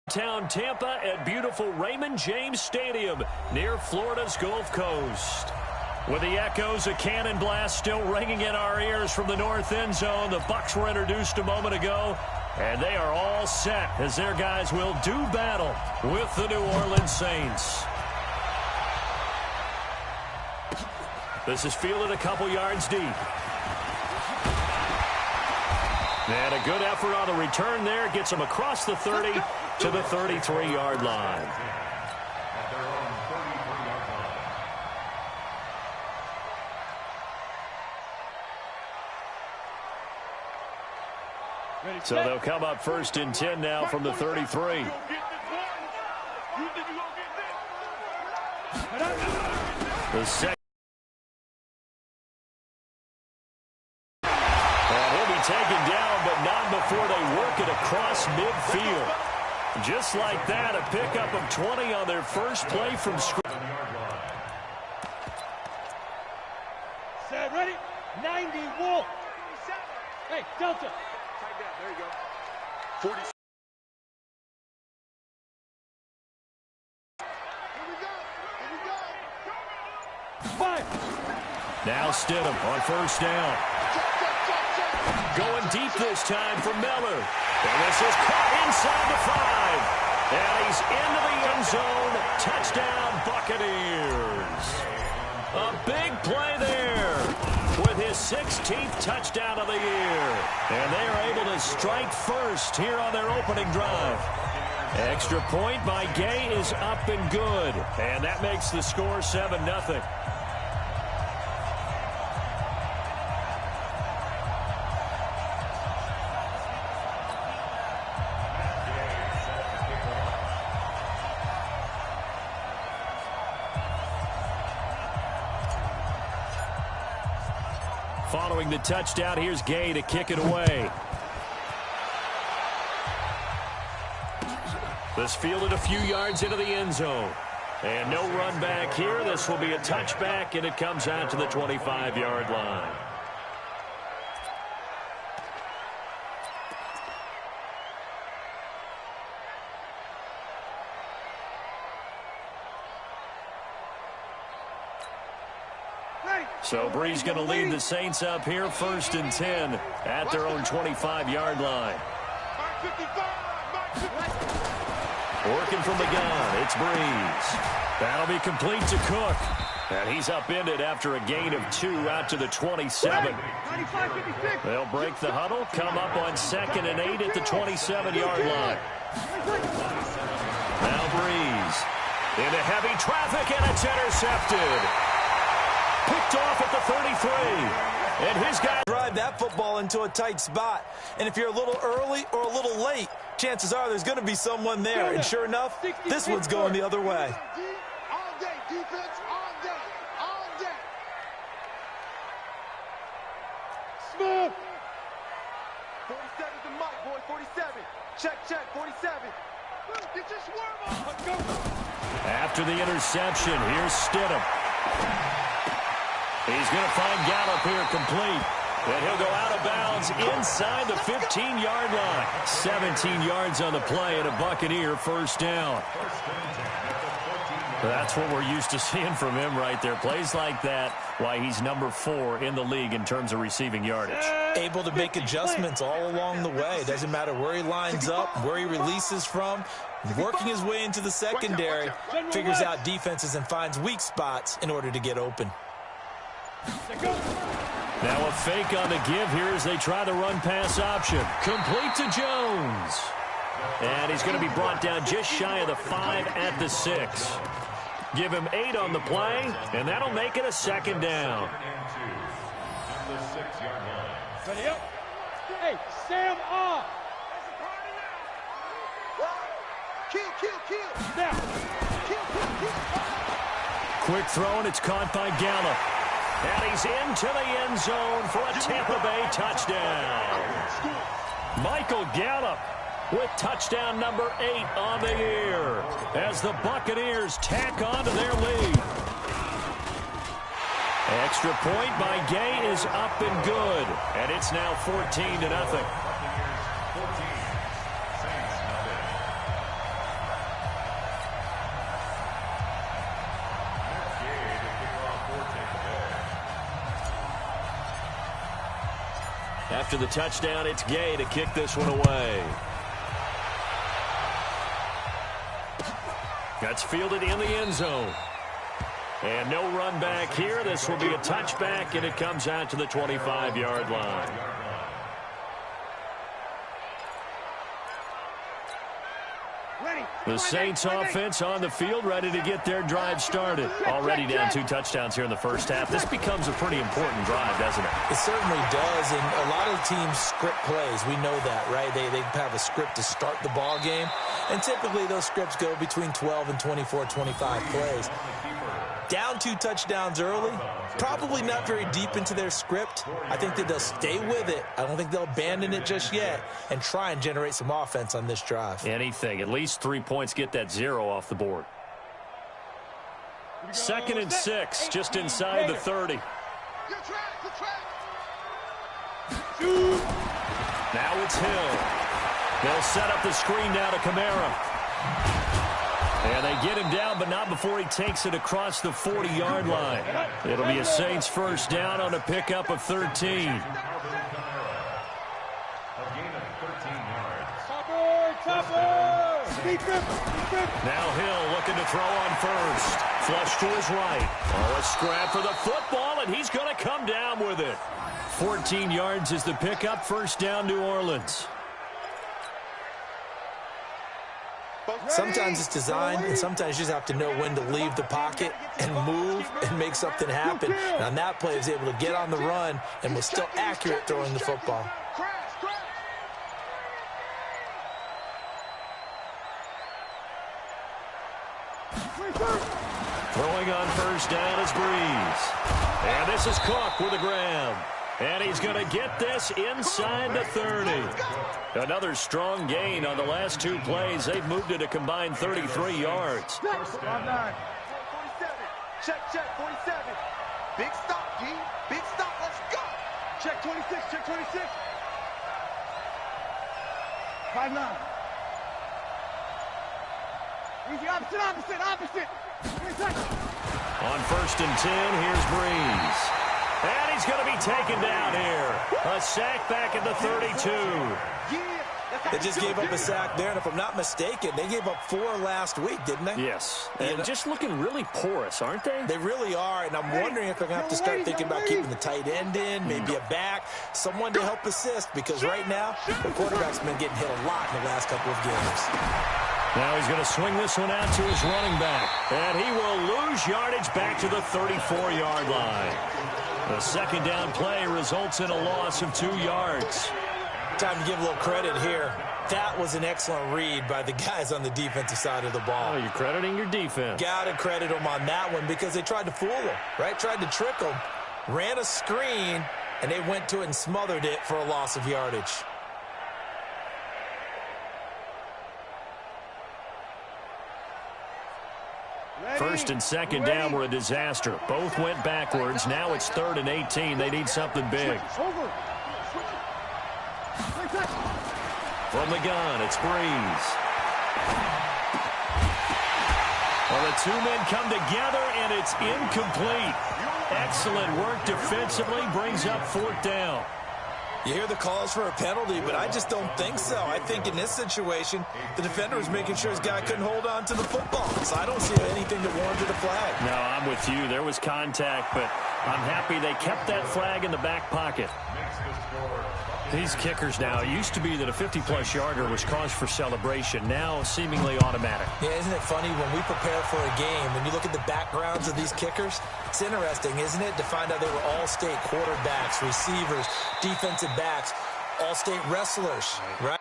Downtown Tampa at beautiful Raymond James Stadium near Florida's Gulf Coast. With the echoes of cannon blast still ringing in our ears from the north end zone, the Bucs were introduced a moment ago, and they are all set as their guys will do battle with the New Orleans Saints. This is fielded a couple yards deep. And a good effort on the return there gets them across the 30 to the 33-yard line. So they'll come up 1st and 10 now from the 33. The second. And he'll be taken down, but not before they work it across midfield. Just like that, a pickup of 20 on their first play from scrimmage. Set, ready? 90, Wolf. Hey, Delta. There you go. 40. Here we go. Fire. Now Stidham on 1st down. Going deep this time for Miller. And this is caught inside the 5. And he's into the end zone. Touchdown, Buccaneers. A big play there with his 16th touchdown of the year. And they are able to strike first here on their opening drive. Extra point by Gay is up and good. And that makes the score 7-0. Following the touchdown, here's Gay to kick it away. This fielded a few yards into the end zone. And no run back here. This will be a touchback, and it comes out to the 25-yard line. So Bree's going to lead the Saints up here 1st and 10 at their own 25-yard line. Working from the gun, it's Breeze. That'll be complete to Cook. And he's upended after a gain of 2 out to the 27. They'll break the huddle, come up on 2nd and 8 at the 27-yard line. Now Breeze into heavy traffic, and it's intercepted. Picked off at the 33. And his guy drive that football into a tight spot. And if you're a little early or a little late, chances are there's going to be someone there. And sure enough, this one's going the other way. All day, defense, all day, all day. Smooth. 47's the mic, boy, 47. Check, 47. Get your swerve on. Let's go. After the interception, here's Stidham. He's going to find Gallup here complete. And he'll go out of bounds inside the 15-yard line. 17 yards on the play and a Buccaneer 1st down. That's what we're used to seeing from him right there. Plays like that, why he's number 4 in the league in terms of receiving yardage. Able to make adjustments all along the way. Doesn't matter where he lines up, where he releases from. Working his way into the secondary, figures out defenses and finds weak spots in order to get open. Now a fake on the give here as they try the run-pass option. Complete to Jones. And he's going to be brought down just shy of the 5 at the 6. Give him 8 on the play, and that'll make it a 2nd down. Ready up. Hey, Sam off. Kill. Now. Kill. Quick throw, and it's caught by Gallup. And he's into the end zone for a Tampa Bay touchdown. Michael Gallup with touchdown number 8 on the year as the Buccaneers tack on to their lead. Extra point by Gay is up and good. And it's now 14-0. After the touchdown, it's Gay to kick this one away. That's fielded in the end zone. And no run back here. This will be a touchback, and it comes out to the 25-yard line. The Saints offense on the field, ready to get their drive started. Already down 2 touchdowns here in the first half. This becomes a pretty important drive, doesn't it? It certainly does, and a lot of teams script plays. We know that, right? They have a script to start the ball game, and typically those scripts go between 12 and 24, 25 plays. Down 2 touchdowns early, probably not very deep into their script. I think that they'll stay with it. I don't think they'll abandon it just yet and try and generate some offense on this drive. Anything. At least 3 points, get that 0 off the board. 2nd and 6, just inside the 30. Now it's Hill. They'll set up the screen now to Kamara. And they get him down, but not before he takes it across the 40-yard line. It'll be a Saints first down on a pickup of 13. Now Hill looking to throw on first. Flush to his right. Oh, a scrap for the football, and he's going to come down with it. 14 yards is the pickup. First down, New Orleans. Sometimes it's designed, and sometimes you just have to know when to leave the pocket and move and make something happen. And on that play, he was able to get on the run and was still accurate throwing the football. Throwing on first down is Breeze. And this is Cook with a grab. And he's going to get this inside the 30. Another strong gain on the last 2 plays. They've moved it a combined 33 yards. 47. Check, 47. Big stop, G. Big stop. Let's go. Check 26, check 26. 5-9. Easy, opposite. On 1st and 10, here's Breeze. And he's going to be taken down here. A sack back at the 32. They just gave up a sack there, and if I'm not mistaken, they gave up 4 last week, didn't they? Yes. And just looking really porous, aren't they? They really are, and I'm wondering if they're going to have to start thinking about keeping the tight end in, maybe a back, someone to help assist, because right now, the quarterback's been getting hit a lot in the last couple of games. Now he's going to swing this one out to his running back, and he will lose yardage back to the 34-yard line. The second down play results in a loss of 2 yards. Time to give a little credit here. That was an excellent read by the guys on the defensive side of the ball. Oh, you're crediting your defense. Got to credit them on that one because they tried to fool them, right? Tried to trick them, ran a screen, and they went to it and smothered it for a loss of yardage. First and second down were a disaster. Both went backwards. Now it's 3rd and 18. They need something big. From the gun, it's Breeze. Well, the 2 men come together, and it's incomplete. Excellent work defensively, brings up 4th down. You hear the calls for a penalty, but I just don't think so. I think in this situation, the defender was making sure his guy couldn't hold on to the football. So I don't see anything that warranted a flag. No, I'm with you. There was contact, but I'm happy they kept that flag in the back pocket. These kickers now, it used to be that a 50-plus yarder was cause for celebration. Now seemingly automatic. Yeah, isn't it funny when we prepare for a game, when you look at the backgrounds of these kickers, it's interesting, isn't it, to find out they were all-state quarterbacks, receivers, defensive backs, all-state wrestlers, right?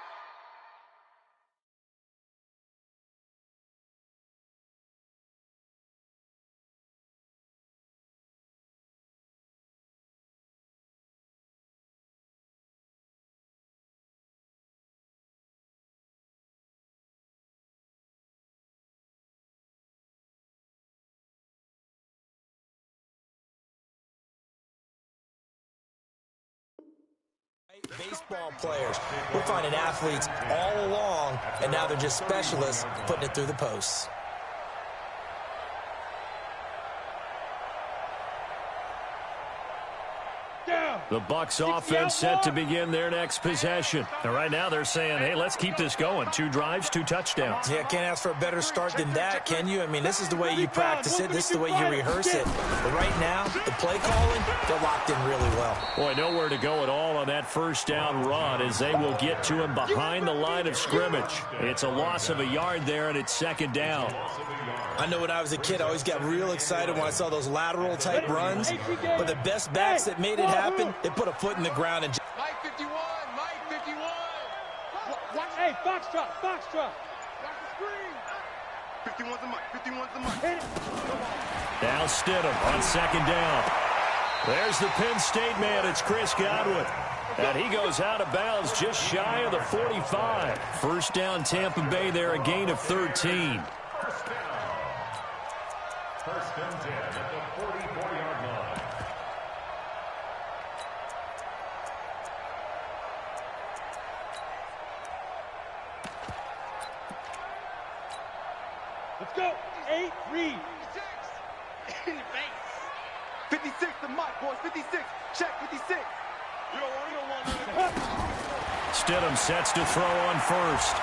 Baseball players. We're finding athletes all along, and now they're just specialists putting it through the posts. The Bucs offense set to begin their next possession. And right now they're saying, hey, let's keep this going. 2 drives, 2 touchdowns. Yeah, can't ask for a better start than that, can you? I mean, this is the way you practice it. This is the way you rehearse it. But right now, the play calling, they're locked in really well. Boy, nowhere to go at all on that first down run as they will get to him behind the line of scrimmage. It's a loss of a yard there, and it's second down. I know when I was a kid, I always got real excited when I saw those lateral-type runs. But the best backs that made it happen, they put a foot in the ground and Mike 51, Mike 51. Hey, Foxtrot, Foxtrot. Watch the screen. 51's the Mike, 51's the Mike. Now Stidham on second down. There's the Penn State man. It's Chris Godwin. And he goes out of bounds just shy of the 45. First down, Tampa Bay there, a gain of 13. First and 10 at the 44-yard line. Let's go. 8, read. 56. In the face. 56 the Mike, boys. 56. Check 56. You don't want none of that. Stidham sets to throw on first.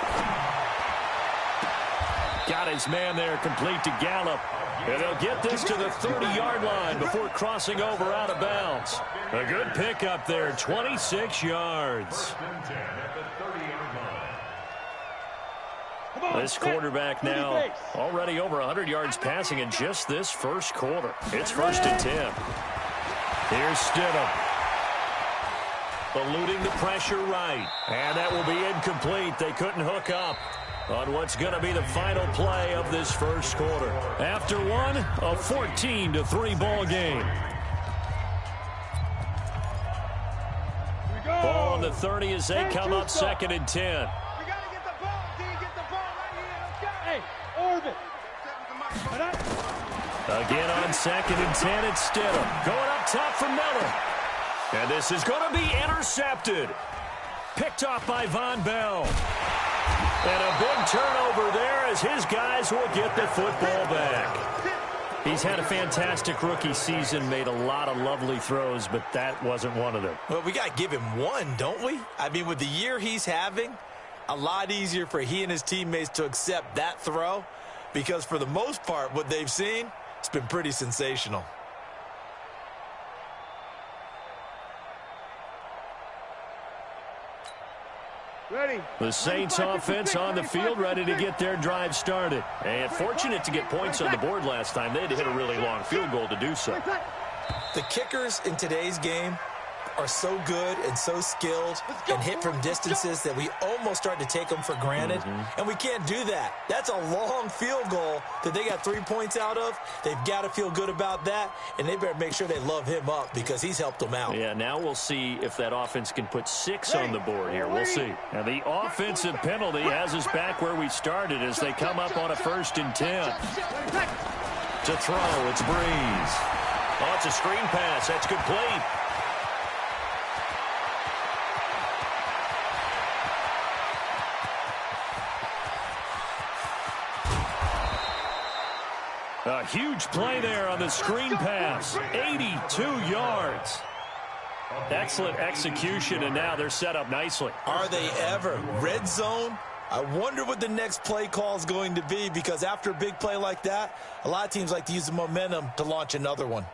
Got his man there, complete to Gallup. And they'll get this to the 30-yard line before crossing over out of bounds. A good pickup there, 26 yards. This quarterback now already over 100 yards passing in just this first quarter. It's first and 10. Here's Stidham. Eluding the pressure right. And that will be incomplete. They couldn't hook up on what's going to be the final play of this first quarter. After one, a 14-3 ball game. Ball on the 30 as they come up second and 10. We got to get the ball, D. Get the ball right here. Let's go. Hey, orbit. Again on second and 10, it's Stidham. Going up top for Miller. And this is going to be intercepted. Picked off by Von Bell. And a big turnover there as his guys will get the football back. He's had a fantastic rookie season, made a lot of lovely throws, but that wasn't one of them. Well, we got to give him one, don't we? I mean, with the year he's having, a lot easier for he and his teammates to accept that throw because for the most part, what they've seen, it's been pretty sensational. Ready. The Saints offense on the field, ready to get their drive started. And fortunate to get points on the board last time. They had to hit a really long field goal to do so. The kickers in today's game are so good and so skilled and hit from distances that we almost start to take them for granted. And we can't do that. That's a long field goal that they got 3 points out of. They've got to feel good about that, and they better make sure they love him up because he's helped them out. Yeah, now we'll see if that offense can put 6 on the board here. We'll see. Now the offensive penalty has us back where we started as they come up on a first and 10. To throw, it's Breeze. Oh, it's a screen pass. That's complete. A huge play there on the screen pass. 82 yards. Excellent execution, and now they're set up nicely. Are they ever? Red zone? I wonder what the next play call is going to be because after a big play like that, a lot of teams like to use the momentum to launch another one.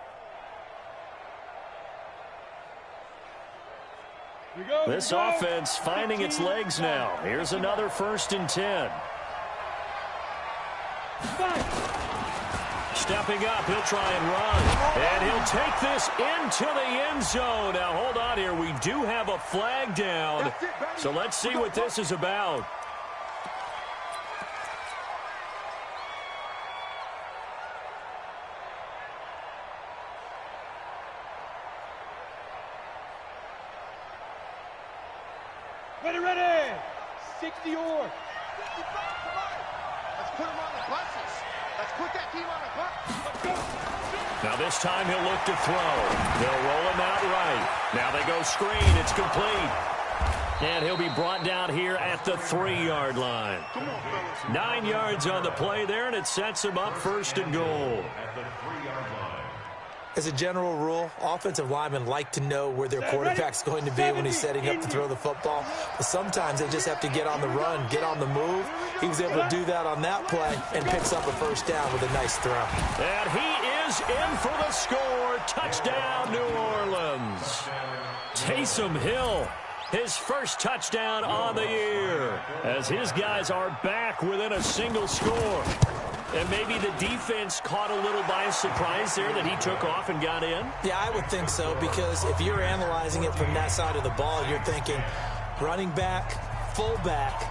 This offense finding its legs now. Here's another first and 10. Stepping up, he'll try and run. And he'll take this into the end zone. Now, hold on here. We do have a flag down. So let's see what this is about. Ready. 60 or. Let's put him on the buses. Let's put that team on the bus. Let's go. Now this time he'll look to throw. They'll roll him out right. Now they go screen. It's complete. And he'll be brought down here at the 3-yard line. 9 yards on the play there, and it sets him up first and goal. As a general rule, offensive linemen like to know where their quarterback's going to be when he's setting up to throw the football. But sometimes they just have to get on the run, get on the move. He was able to do that on that play and picks up a first down with a nice throw. And he is in for the score. Touchdown, New Orleans. Taysom Hill, his first touchdown on the year, as his guys are back within a single score. And maybe the defense caught a little by surprise there that he took off and got in? Yeah, I would think so, because if you're analyzing it from that side of the ball, you're thinking running back, fullback.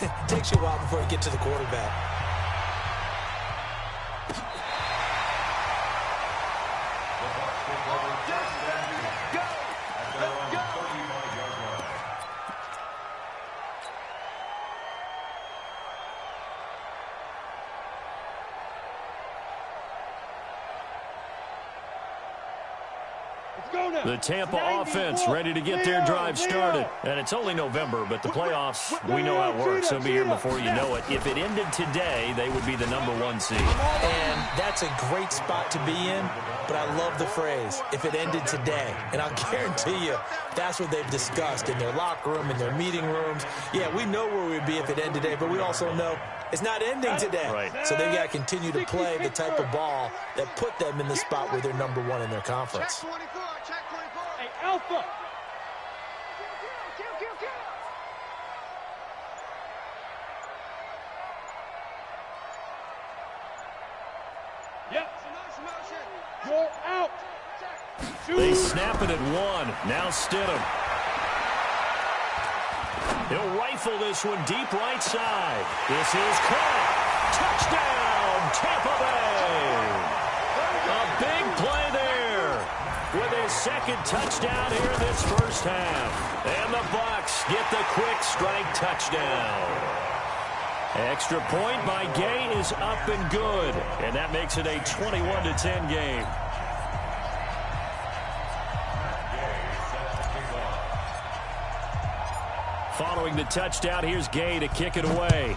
It takes you a while before you get to the quarterback. The Tampa offense ready to get their drive started. And it's only November, but the playoffs, we know how it works. They'll be here before you know it. If it ended today, they would be the #1 seed. And that's a great spot to be in, but I love the phrase, if it ended today. And I'll guarantee you, that's what they've discussed in their locker room, in their meeting rooms. Yeah, we know where we'd be if it ended today, but we also know it's not ending today. Right. So they've got to continue to play the type of ball that put them in the spot where they're #1 in their conference. Hey, Alpha. Yep. You're out. They snap it at 1. Now Stidham. He'll rifle this one deep right side. This is caught. Touchdown, Tampa Bay. A big play there with his second touchdown here in this first half. And the Bucs get the quick strike touchdown. Extra point by Gay is up and good. And that makes it a 21-10 game. Following the touchdown, here's Gay to kick it away.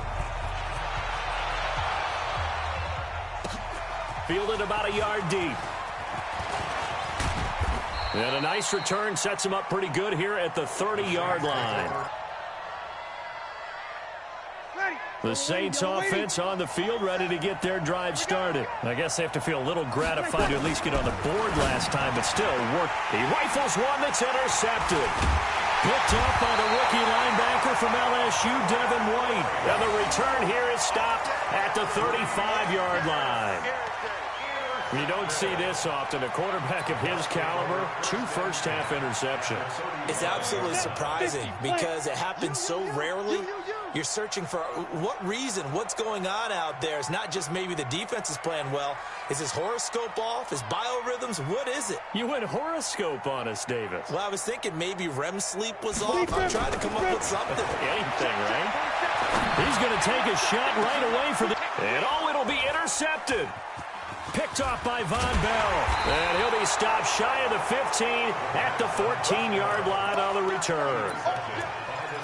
Fielded about a yard deep. And a nice return sets him up pretty good here at the 30-yard line. The Saints offense on the field ready to get their drive started. I guess they have to feel a little gratified to at least get on the board last time, but still work. He rifles one that's intercepted. Picked up by the rookie linebacker from LSU, Devin White. And the return here is stopped at the 35-yard line. You don't see this often. A quarterback of his caliber, 2 first-half interceptions. It's absolutely surprising because it happens so rarely. You're searching for what reason, what's going on out there. It's not just maybe the defense is playing well. Is his horoscope off? His biorhythms? What is it? You went horoscope on us, Davis. Well, I was thinking maybe REM sleep was off. I'm trying to come up with something. Anything, right? He's going to take a shot right away for the... And it'll be intercepted. Picked off by Von Bell. And he'll be stopped shy of the 15 at the 14-yard line on the return.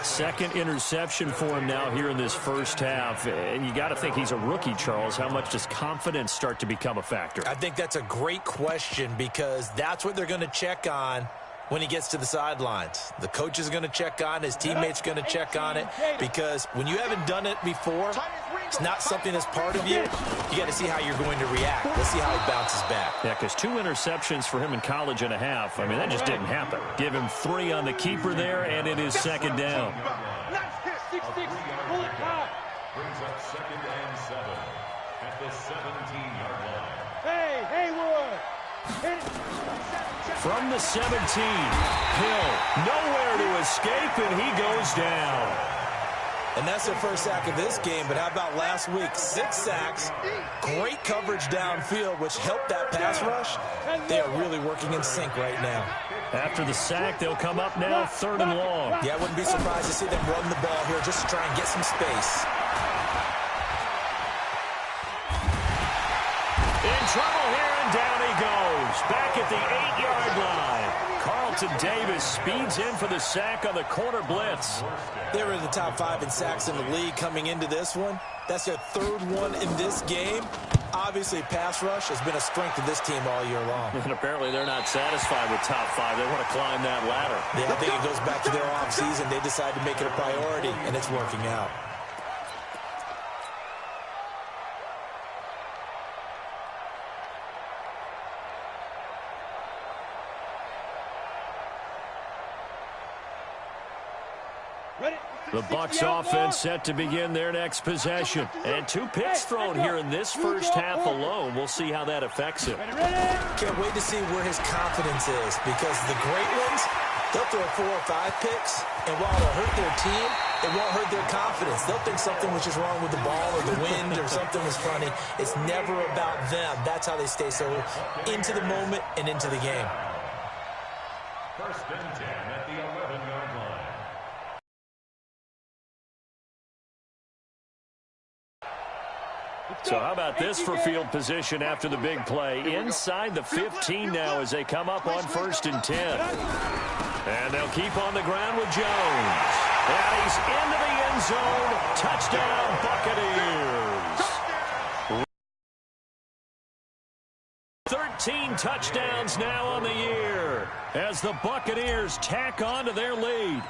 Second interception for him now here in this first half. And you got to think he's a rookie, Charles. How much does confidence start to become a factor? I think that's a great question because that's what they're going to check on when he gets to the sidelines. The coach is going to check on it. His teammates going to check on it because when you haven't done it before, it's not something that's part of you. You got to see how you're going to react. Let's see how he bounces back. Yeah, because 2 interceptions for him in college and a half. I mean, that just didn't happen. Give him 3 on the keeper there, and it is second down. Brings up 2nd and 7 at the 17-yard line. Hey, Haywood. From the 17, Hill nowhere to escape, and he goes down. And that's their first sack of this game, but how about last week? 6 sacks, great coverage downfield, which helped that pass rush. They are really working in sync right now. After the sack, they'll come up now 3rd and long. Yeah, I wouldn't be surprised to see them run the ball here just to try and get some space. In trouble here, and down he goes. Back at the 8-yard line. Carlton Davis speeds in for the sack on the corner blitz. They were in the top 5 in sacks in the league coming into this one. That's their 3rd one in this game. Obviously, pass rush has been a strength of this team all year long. And apparently they're not satisfied with top 5. They want to climb that ladder. Yeah, I think it goes back to their offseason. They decided to make it a priority, and it's working out. The Bucs offense set to begin their next possession. And 2 picks thrown here in this first half alone. We'll see how that affects him. Can't wait to see where his confidence is, because the great ones, they'll throw 4 or 5 picks, and while it'll hurt their team, it won't hurt their confidence. They'll think something was just wrong with the ball or the wind or something was funny. It's never about them. That's how they stay so into the moment and into the game. First and 10 at the 11-yard line. So how about this for field position after the big play? Inside the 15 now as they come up on 1st and 10. And they'll keep on the ground with Jones. And he's into the end zone. Touchdown, Buccaneers. 13 touchdowns now on the year as the Buccaneers tack on to their lead.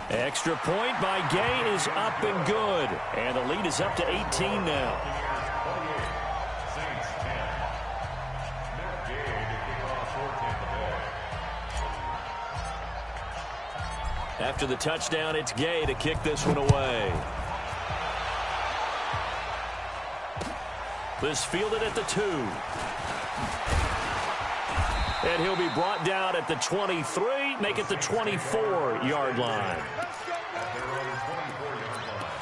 Extra point by Gay is up and good. And the lead is up to 18 now. Saints 10. Matt Gay to kick off for Tampa Bay. After the touchdown, it's Gay to kick this one away. This fielded at the 2. And he'll be brought down at the 23, make it the 24-yard line. At their own 24-yard line.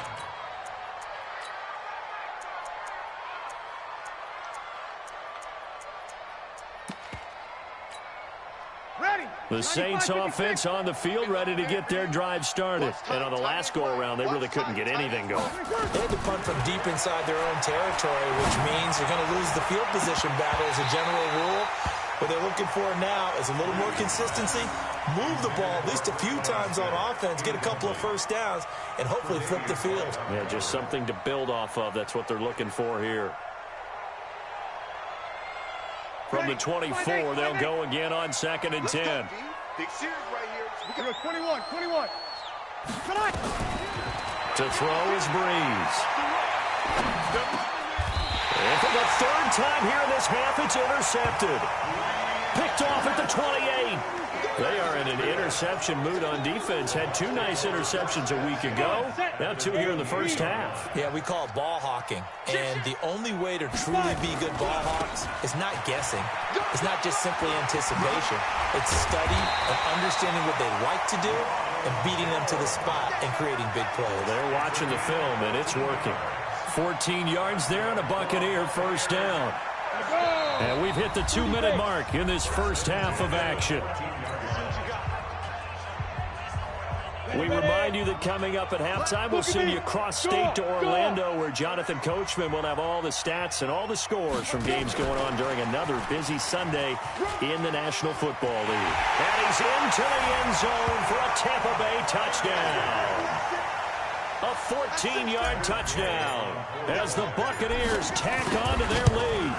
The Saints offense on the field, ready to get their drive started. And on the last go-around, they really couldn't get anything going. They had to punt from deep inside their own territory, which means they're going to lose the field position battle as a general rule. What they're looking for now is a little more consistency, move the ball at least a few times on offense, get a couple of first downs, and hopefully flip the field. Yeah, just something to build off of. That's what they're looking for here. From the 24, they'll go again on 2nd and 10. You're 21. To throw is Breeze. And for the 3rd time here in this half, it's intercepted. Picked off at the 28. They are in an interception mood on defense. Had 2 nice interceptions a week ago. Now 2 here in the first half. Yeah, we call it ball hawking. And the only way to truly be good ball hawks is not guessing. It's not just simply anticipation. It's study and understanding what they like to do and beating them to the spot and creating big plays. They're watching the film, and it's working. 14 yards there on a Buccaneer first down. And we've hit the 2-minute mark in this first half of action. We remind you that coming up at halftime, we'll send you across state to Orlando, where Jonathan Coachman will have all the stats and all the scores from games going on during another busy Sunday in the National Football League. And he's into the end zone for a Tampa Bay touchdown. A 14-yard touchdown as the Buccaneers tack on to their lead.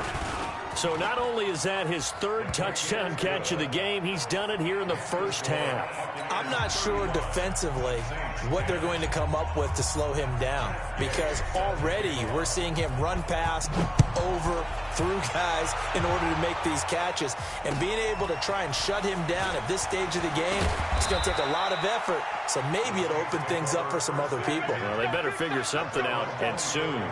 So not only is that his 3rd touchdown catch of the game, he's done it here in the first half. I'm not sure defensively what they're going to come up with to slow him down, because already we're seeing him run past, over, through guys in order to make these catches. And being able to try and shut him down at this stage of the game, it's going to take a lot of effort. So maybe it'll open things up for some other people. Well, they better figure something out, and soon.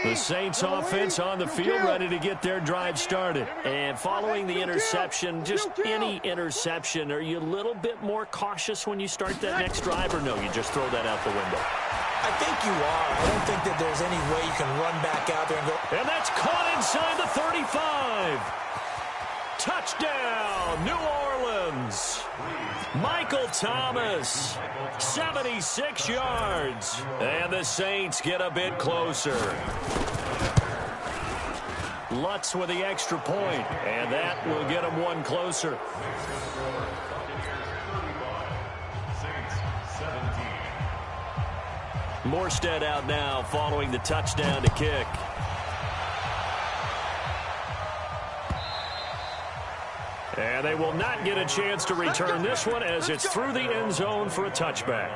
The Saints offense on the field, ready to get their drive started. And following the interception, just any interception, are you a little bit more cautious when you start that next drive, or no, you just throw that out the window? I think you are. I don't think that there's any way you can run back out there and go. And that's caught inside the 35. Touchdown, New Orleans. Michael Thomas, 76 yards. And the Saints get a bit closer. Lutz with the extra point, and that will get them one closer. Morstead out now following the touchdown to kick. And they will not get a chance to return this one as it's through the end zone for a touchback.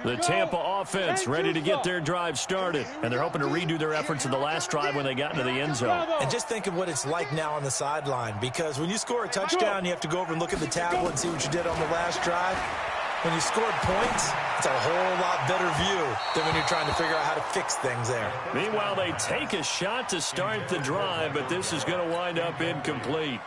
The Tampa offense ready to get their drive started, and they're hoping to redo their efforts in the last drive when they got into the end zone. And just think of what it's like now on the sideline, because when you score a touchdown, you have to go over and look at the tablet and see what you did on the last drive. When you scored points, it's a whole lot better view than when you're trying to figure out how to fix things there. Meanwhile, they take a shot to start the drive, but this is going to wind up incomplete.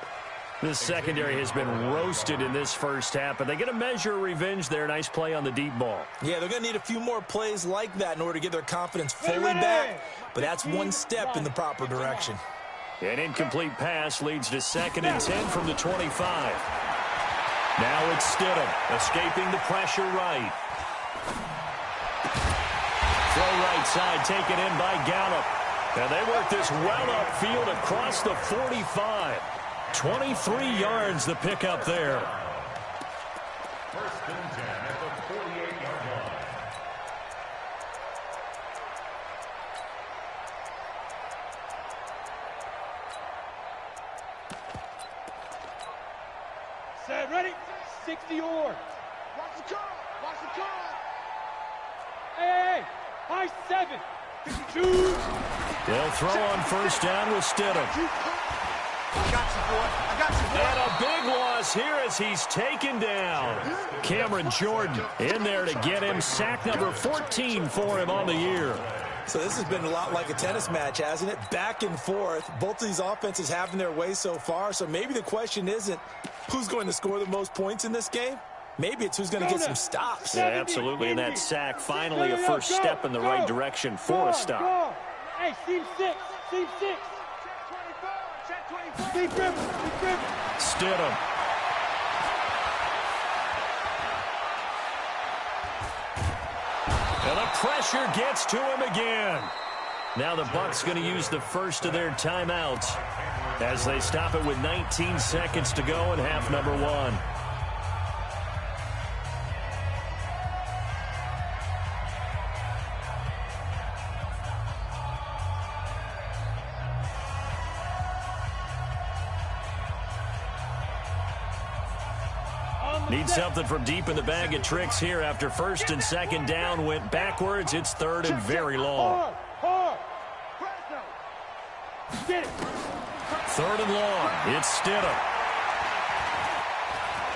This secondary has been roasted in this first half, but they get a measure of revenge there. Nice play on the deep ball. Yeah, they're going to need a few more plays like that in order to get their confidence fully back, but that's one step in the proper direction. An incomplete pass leads to 2nd and 10 from the 25. Now it's Stidham, escaping the pressure right. Throw right side, taken in by Gallup. And they work this well upfield across the 45. 23 yards the pickup there. 1st and 10 at the 48-yard line. Set, ready? 60 yards. Watch the car. Watch the car. Hey, high 7. 52. They'll throw on 1st down with Stidham. I got you, boy. I got you, boy. And a big loss here as he's taken down. Cameron Jordan in there to get him. Sack number 14 for him on the year. So this has been a lot like a tennis match, hasn't it? Back and forth. Both of these offenses having their way so far. So maybe the question isn't who's going to score the most points in this game. Maybe it's who's going to get some stops. Yeah, absolutely. And that sack, finally a first step in the right direction for a stop. Hey, seam 6. Seam 6. Stidham. And the pressure gets to him again. Now the Bucs going to use the first of their timeouts as they stop it with 19 seconds to go in half number 1. Need something from deep in the bag of tricks here after 1st and 2nd down went backwards. It's 3rd and very long. Get it. 3rd and long. It's Stidham.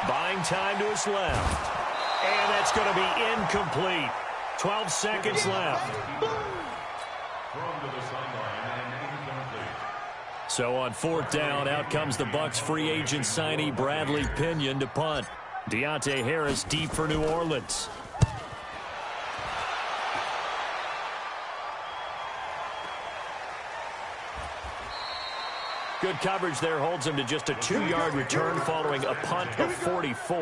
Buying time to his left. And that's going to be incomplete. 12 seconds left. Thrown to the sideline and incomplete. So on 4th down, out comes the Bucs free agent signee Bradley Pinion to punt. Deontay Harris deep for New Orleans. Good coverage there holds him to just a 2-yard return following a punt of 44.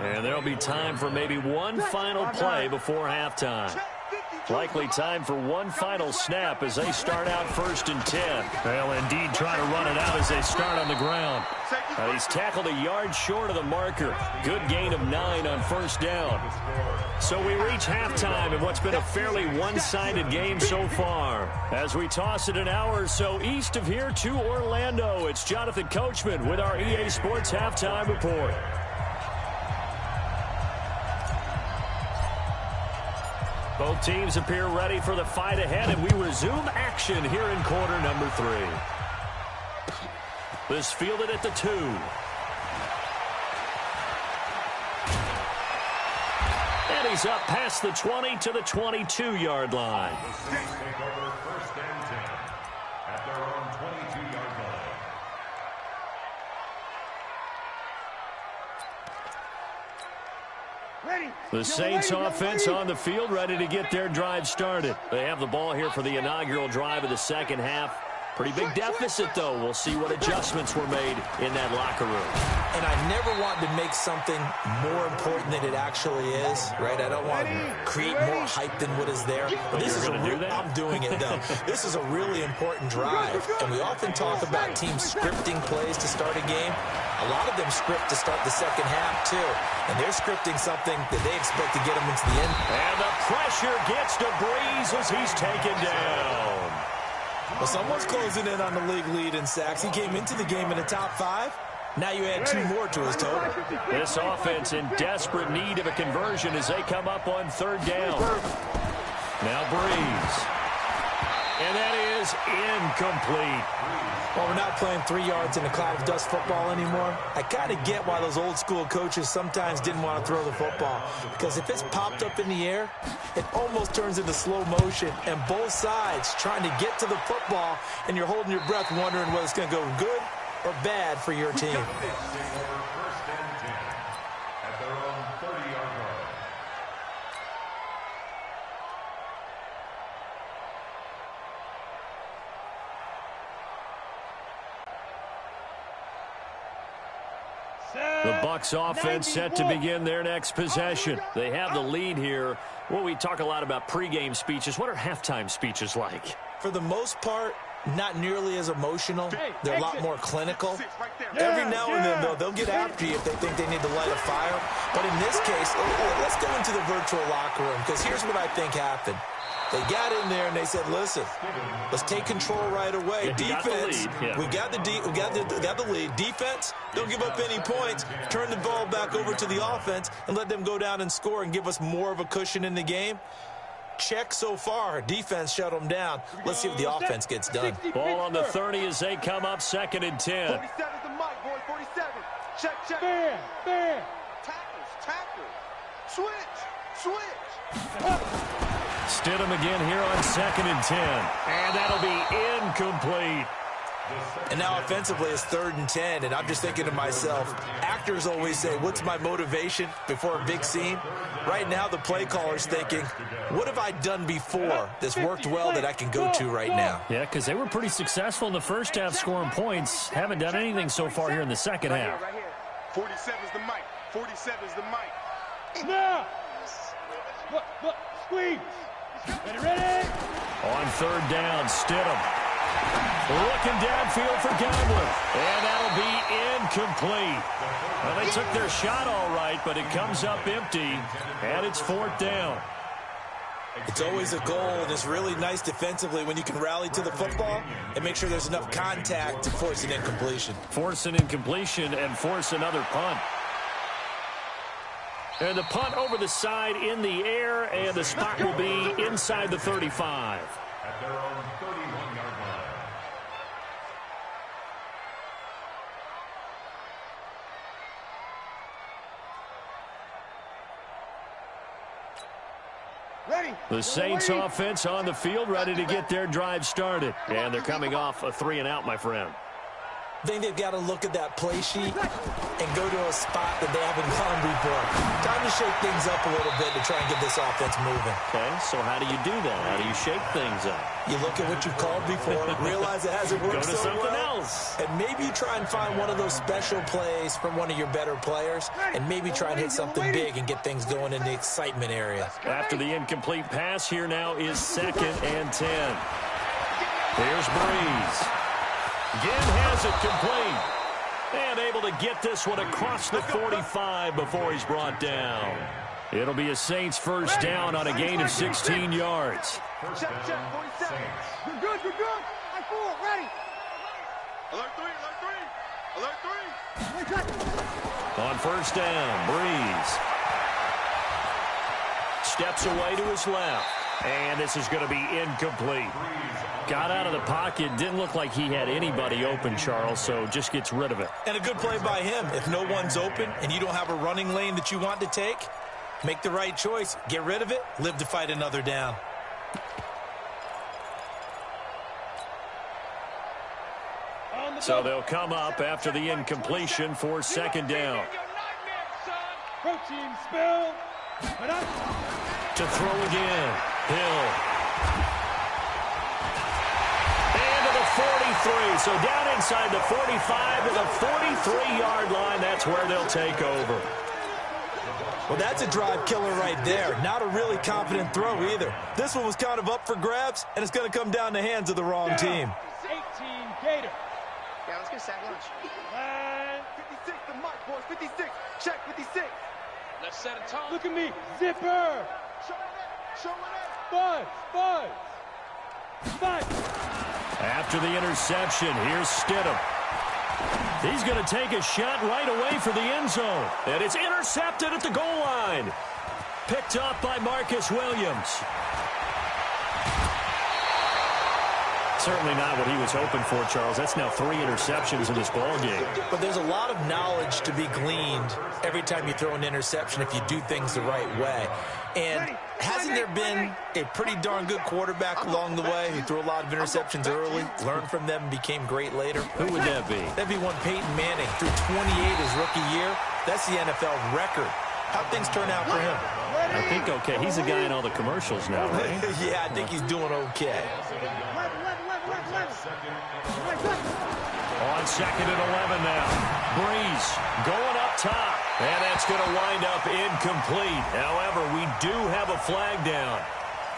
And there'll be time for maybe one final play before halftime. Likely time for one final snap as they start out 1st and 10. They'll indeed try to run it out as they start on the ground. He's tackled a yard short of the marker. Good gain of 9 on 1st down. So we reach halftime in what's been a fairly one-sided game so far. As we toss it an hour or so east of here to Orlando, it's Jonathan Coachman with our EA Sports Halftime Report. Both teams appear ready for the fight ahead, and we resume action here in quarter number 3. This fielded at the 2. And he's up past the 20 to the 22-yard line. The Saints take over 1st and 10 at their own 22-yard line. The Saints offense on the field, ready to get their drive started. They have the ball here for the inaugural drive of the second half. Pretty big deficit, though. We'll see what adjustments were made in that locker room. And I never want to make something more important than it actually is, right? I don't want to create more hype than what is there. But this is I'm doing it, though. This is a really important drive. And we often talk about teams scripting plays to start a game. A lot of them script to start the second half, too. And they're scripting something that they expect to get them into the end. And the pressure gets to Breeze as he's taken down. Well, someone's closing in on the league lead in sacks. He came into the game in the top 5. Now you add 2 more to his total. This offense in desperate need of a conversion as they come up on third down. Now Breeze. And that is incomplete. Well, we're not playing 3 yards in a cloud of dust football anymore. I kind of get why those old school coaches sometimes didn't want to throw the football. Because if it's popped up in the air, it almost turns into slow motion. And both sides trying to get to the football, and you're holding your breath wondering whether it's going to go good or bad for your team. First and 10 at their own 30-yard line. The Bucs offense set to begin their next possession. They have the lead here. Well, we talk a lot about pregame speeches. What are halftime speeches like? For the most part, not nearly as emotional. They're a lot more clinical. Every now and then, though, they'll get after you if they think they need to light a fire. But in this case, let's go into the virtual locker room, because here's what I think happened. They got in there and they said, listen, let's take control right away. Defense, we got the lead. Defense, don't give up any points. Turn the ball back over to the offense and let them go down and score and give us more of a cushion in the game. Check so far. Defense shut them down. Let's see what the offense gets done. Ball on the 30 as they come up 2nd and 10. 47's the mic, boys. 47. Check. Bam. Tackles. Switch. Stidham again here on 2nd and 10. And that'll be incomplete. And now offensively it's 3rd and 10, and I'm just thinking to myself, actors always say, what's my motivation before a big scene? Right now the play caller's thinking, what have I done before that's worked well that I can go to right now? Yeah, because they were pretty successful in the first half scoring points. Haven't done anything so far here in the second half. Right here. 47's the mic. 47's the mic. Now. Look. Squeeze. Ready? On 3rd down, Stidham. Looking downfield for Godwin. And that'll be incomplete. Well, they took their shot all right, but it comes up empty. And it's 4th down. It's always a goal, and it's really nice defensively when you can rally to the football and make sure there's enough contact to force an incompletion. Force an incompletion and force another punt. And the punt over the side in the air, and the spot will be inside the 35. At their own 31-yard line. Ready. The Saints offense on the field, ready to get their drive started. And they're coming off a 3-and-out, my friend. I think they've got to look at that play sheet and go to a spot that they haven't gone before. Time to shake things up a little bit to try and get this offense moving. Okay, so how do you do that? How do you shake things up? You look at what you've called before, realize it hasn't worked so well. Go to something else. And maybe try and find one of those special plays from one of your better players, and maybe try and hit something big and get things going in the excitement area. After the incomplete pass, here now is 2nd and 10. Here's Breeze. Again has it complete. And able to get this one across the 45 before he's brought down. It'll be a Saints first down on a gain of 16 yards. Check. 47. You're good. I fool. Ready. Alert 3. On first down, Breeze steps away to his left. And this is going to be incomplete. Got out of the pocket. Didn't look like he had anybody open, Charles, so just gets rid of it. And a good play by him. If no one's open and you don't have a running lane that you want to take, make the right choice. Get rid of it. Live to fight another down. So they'll come up after the incompletion for 2nd down. Protein spill. To throw again. Hill. And to the 43. So down inside the 45 to the 43-yard line. That's where they'll take over. Well, that's a drive killer right there. Not a really confident throw either. This one was kind of up for grabs, and it's going to come down the hands of the wrong team. 18 Gator. Yeah, let's get sack lunch. And 56 the mic, boys. 56. Check 56. let's set a tone. Look at me. Zipper. Show it. Show it. Buzz. Buzz. Buzz. After the interception, here's Stidham. He's going to take a shot right away for the end zone. And it's intercepted at the goal line. Picked up by Marcus Williams. Certainly not what he was hoping for, Charles. That's now 3 interceptions in this ballgame. But there's a lot of knowledge to be gleaned every time you throw an interception if you do things the right way. And hasn't there been a pretty darn good quarterback along the way who threw a lot of interceptions early, learned from them, and became great later? Who would that be? That'd be one Peyton Manning. Threw 28 his rookie year. That's the NFL record. How'd things turn out for him? I think okay. He's a guy in all the commercials now, right? Yeah, I think he's doing okay. On 2nd and 11 now. Breeze going up top. And that's going to wind up incomplete. However, we do have a flag down.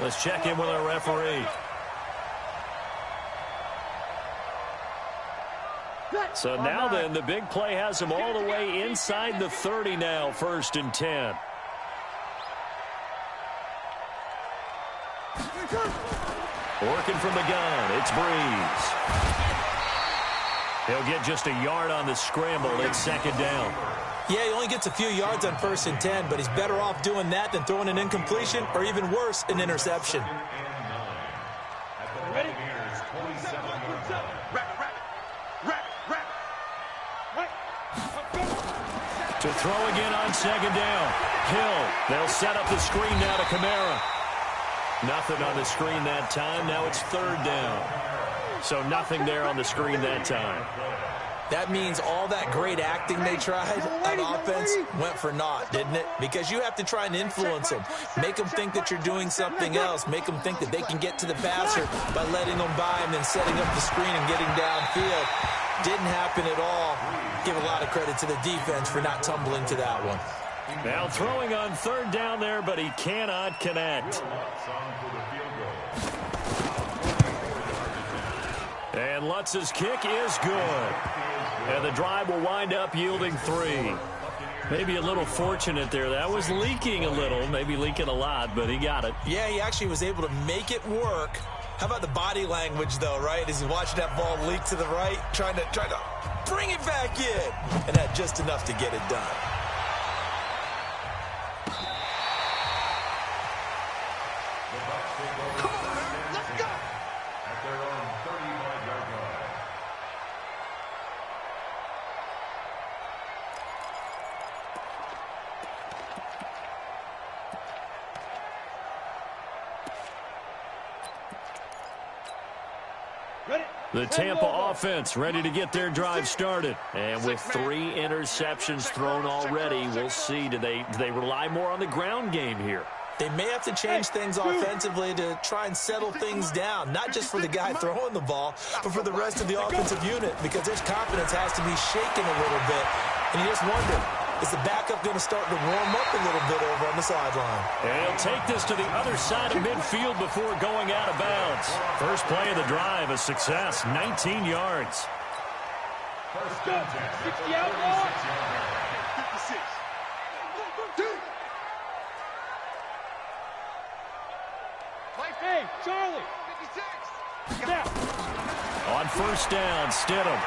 Let's check in with our referee. So now then, the big play has him all the way inside the 30 now, 1st and 10. Working from the gun, it's Breeze. He'll get just a yard on the scramble. It's 2nd down. Yeah, he only gets a few yards on 1st and 10, but he's better off doing that than throwing an incompletion or even worse, an interception. Ready? To throw again on 2nd down. Hill. They'll set up the screen now to Kamara. Nothing on the screen that time. Now it's 3rd down. So nothing there on the screen that time. That means all that great acting they tried on offense went for naught, didn't it? Because you have to try and influence them. Make them think that you're doing something else. Make them think that they can get to the passer by letting them by and then setting up the screen and getting downfield. Didn't happen at all. Give a lot of credit to the defense for not tumbling to that one. Now throwing on 3rd down there, but he cannot connect. And Lutz's kick is good. And the drive will wind up yielding 3. Maybe a little fortunate there. That was leaking a little, maybe leaking a lot, but he got it. Yeah, he actually was able to make it work. How about the body language, though, right? As he watched that ball leak to the right, trying to bring it back in. And had just enough to get it done. The Tampa offense ready to get their drive started. And with 3 interceptions thrown already, we'll see. Do they rely more on the ground game here? They may have to change things offensively to try and settle things down, not just for the guy throwing the ball, but for the rest of the offensive unit, because their confidence has to be shaken a little bit. And you just wonder, is the backup going to start to warm up a little bit over on the sideline? And he'll take this to the other side of midfield before going out of bounds. First play of the drive, a success, 19 yards. Let's go. 60 out ball. 56. Hey, Charlie. 56. Now. On 1st down, Stidham.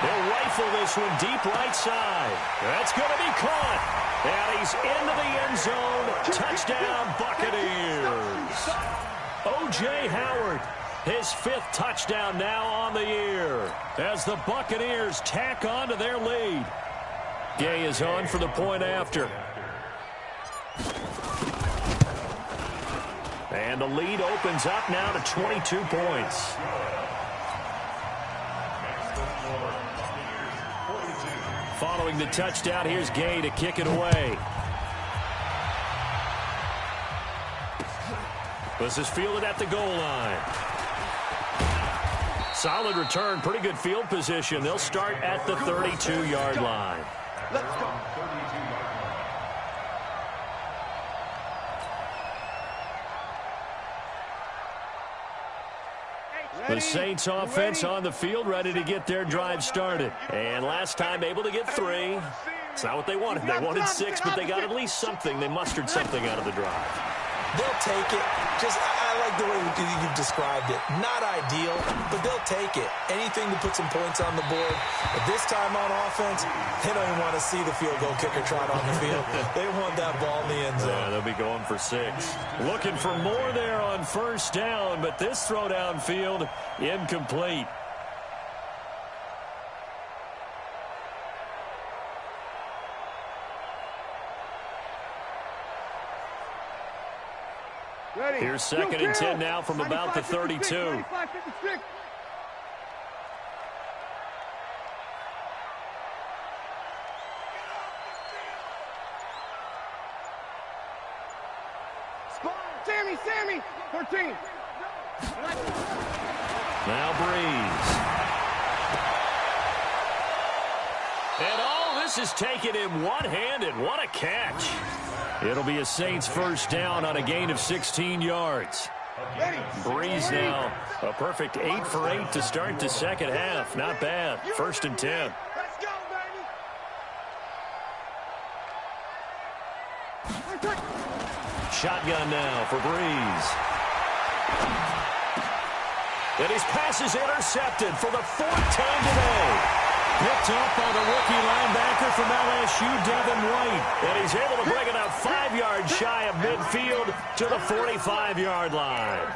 They'll rifle this one deep right side. That's going to be caught. And he's into the end zone. Touchdown, Buccaneers. O.J. Howard, his 5th touchdown now on the year as the Buccaneers tack on to their lead. Gay is on for the point after. And the lead opens up now to 22 points. Following the touchdown, here's Gay to kick it away. This is fielded at the goal line. Solid return, pretty good field position. They'll start at the 32-yard line. Let's go. The Saints offense on the field, ready to get their drive started. And last time able to get 3. It's not what they wanted. They wanted 6, but they got at least something. They mustered something out of the drive. They'll take it. I like the way you've described it. Not ideal, but they'll take it. Anything to put some points on the board. But this time on offense, they don't even want to see the field goal kicker trot on the field. They want that ball in the end zone. Yeah, they'll be going for 6. Looking for more there on first down, but this throw downfield, incomplete. Ready. Here's 2nd and 10 now from about the 32. 95, 56. Sammy, 13. Now Breeze. And all this is taken in one-handed. What a catch. It'll be a Saints first down on a gain of 16 yards. Breeze now a perfect 8 for 8 to start the second half. Not bad. 1st and 10. Let's go, baby. Shotgun now for Breeze. And his pass is intercepted for the 4th time today. Picked up by the rookie linebacker from LSU, Devin White. And he's able to bring it up 5 yards shy of midfield to the 45-yard line.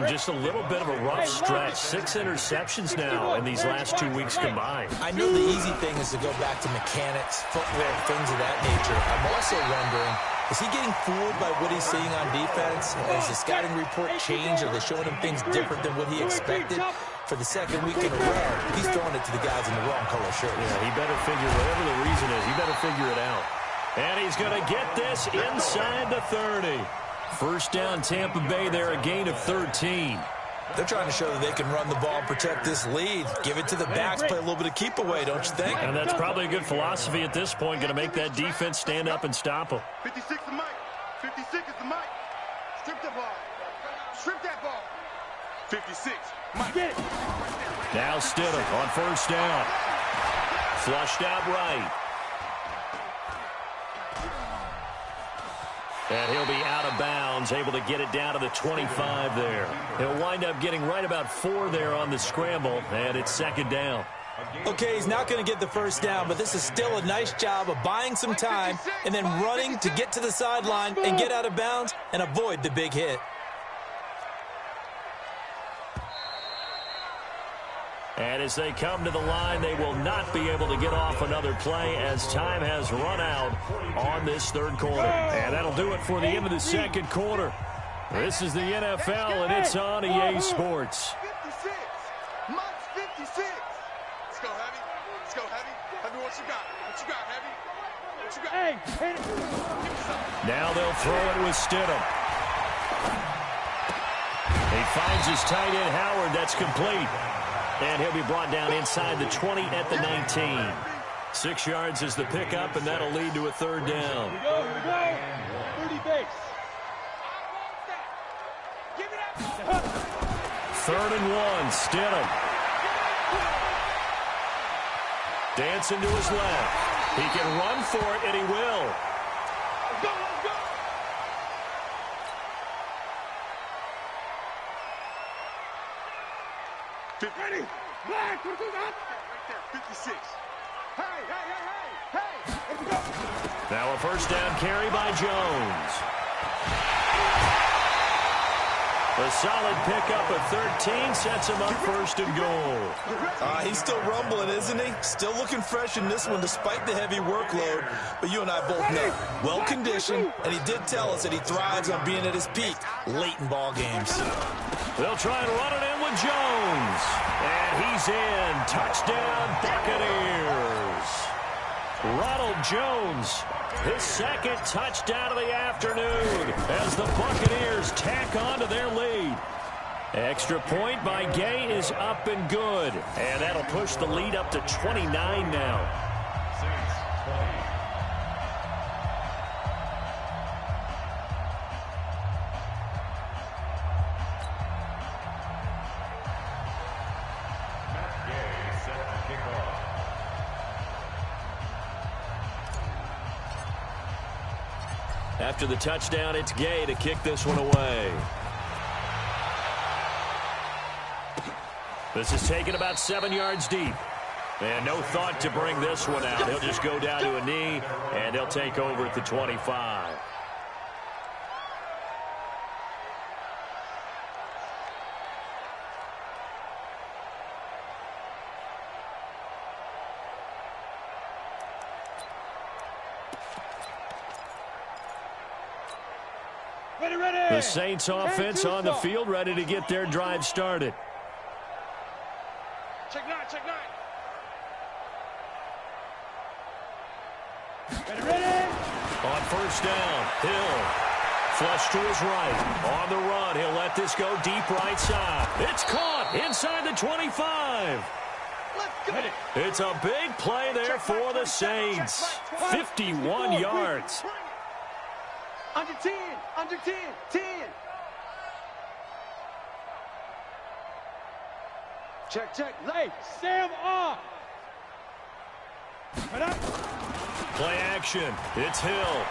Just a little bit of a rough stretch. 6 interceptions now in these last 2 weeks combined. I know the easy thing is to go back to mechanics, footwork, things of that nature. I'm also wondering, is he getting fooled by what he's seeing on defense? Has the scouting report changed? Are they showing him things different than what he expected? For the 2nd week in a row, he's throwing it to the guys in the wrong color shirts. Yeah, he better figure, whatever the reason is, he better figure it out. And he's going to get this inside the 30. First down, Tampa Bay there, a gain of 13. They're trying to show that they can run the ball and protect this lead. Give it to the backs, play a little bit of keep away, don't you think? And that's probably a good philosophy at this point, going to make that defense stand up and stop him. 56 is Mike. 56 is the Mike. Strip the ball. Strip that ball. 56. Mike. Get it. Now Stidham on first down. Flushed out right. And he'll be out of bounds, able to get it down to the 25 there. He'll wind up getting right about 4 there on the scramble, and it's 2nd down. Okay, he's not going to get the first down, but this is still a nice job of buying some time and then running to get to the sideline and get out of bounds and avoid the big hit. And as they come to the line, they will not be able to get off another play as time has run out on this 3rd quarter. And that'll do it for the end of the 2nd quarter. This is the NFL, and it's on EA Sports. 56. Mike's 56. Let's go, Heavy. Let's go, Heavy. Heavy, what you got? What you got, Heavy? What you got? Hey, hit it. Now they'll throw it with Stidham. He finds his tight end, Howard. That's complete. And he'll be brought down inside the 20 at the 19. 6 yards is the pickup, and that'll lead to a 3rd down. Here we go. 30 base. 3rd and 1, Stidham. Dancing to his left. He can run for it, and he will. Let's go, let's go. Ready? Black, what is that? Right there, 56. Hey. Let's go. Now a first down carry by Jones. A solid pickup of 13 sets him up 1st and goal. He's still rumbling, isn't he? Still looking fresh in this one despite the heavy workload. But you and I both know, well-conditioned, and he did tell us that he thrives on being at his peak late in ball games. They'll try and run it in with Jones. And he's in. Touchdown, Buccaneers. Ronald Jones, his second touchdown of the afternoon as the Buccaneers tack on to their lead. Extra point by Gay is up and good. And that'll push the lead up to 29 now. After the touchdown, it's Gay to kick this one away. This is taken about 7 yards deep. And no thought to bring this one out. He'll just go down to a knee, and he'll take over at the 25. The Saints offense on the field, ready to get their drive started. Check nine, check nine. Ready. On first down, Hill. Flush to his right. On the run, he'll let this go deep right side. It's caught inside the 25. Let's go. It's a big play there for the Saints. 51 yards. Under 10, under 10, 10. Check, check. Hey, Sam off. Play action. It's Hill.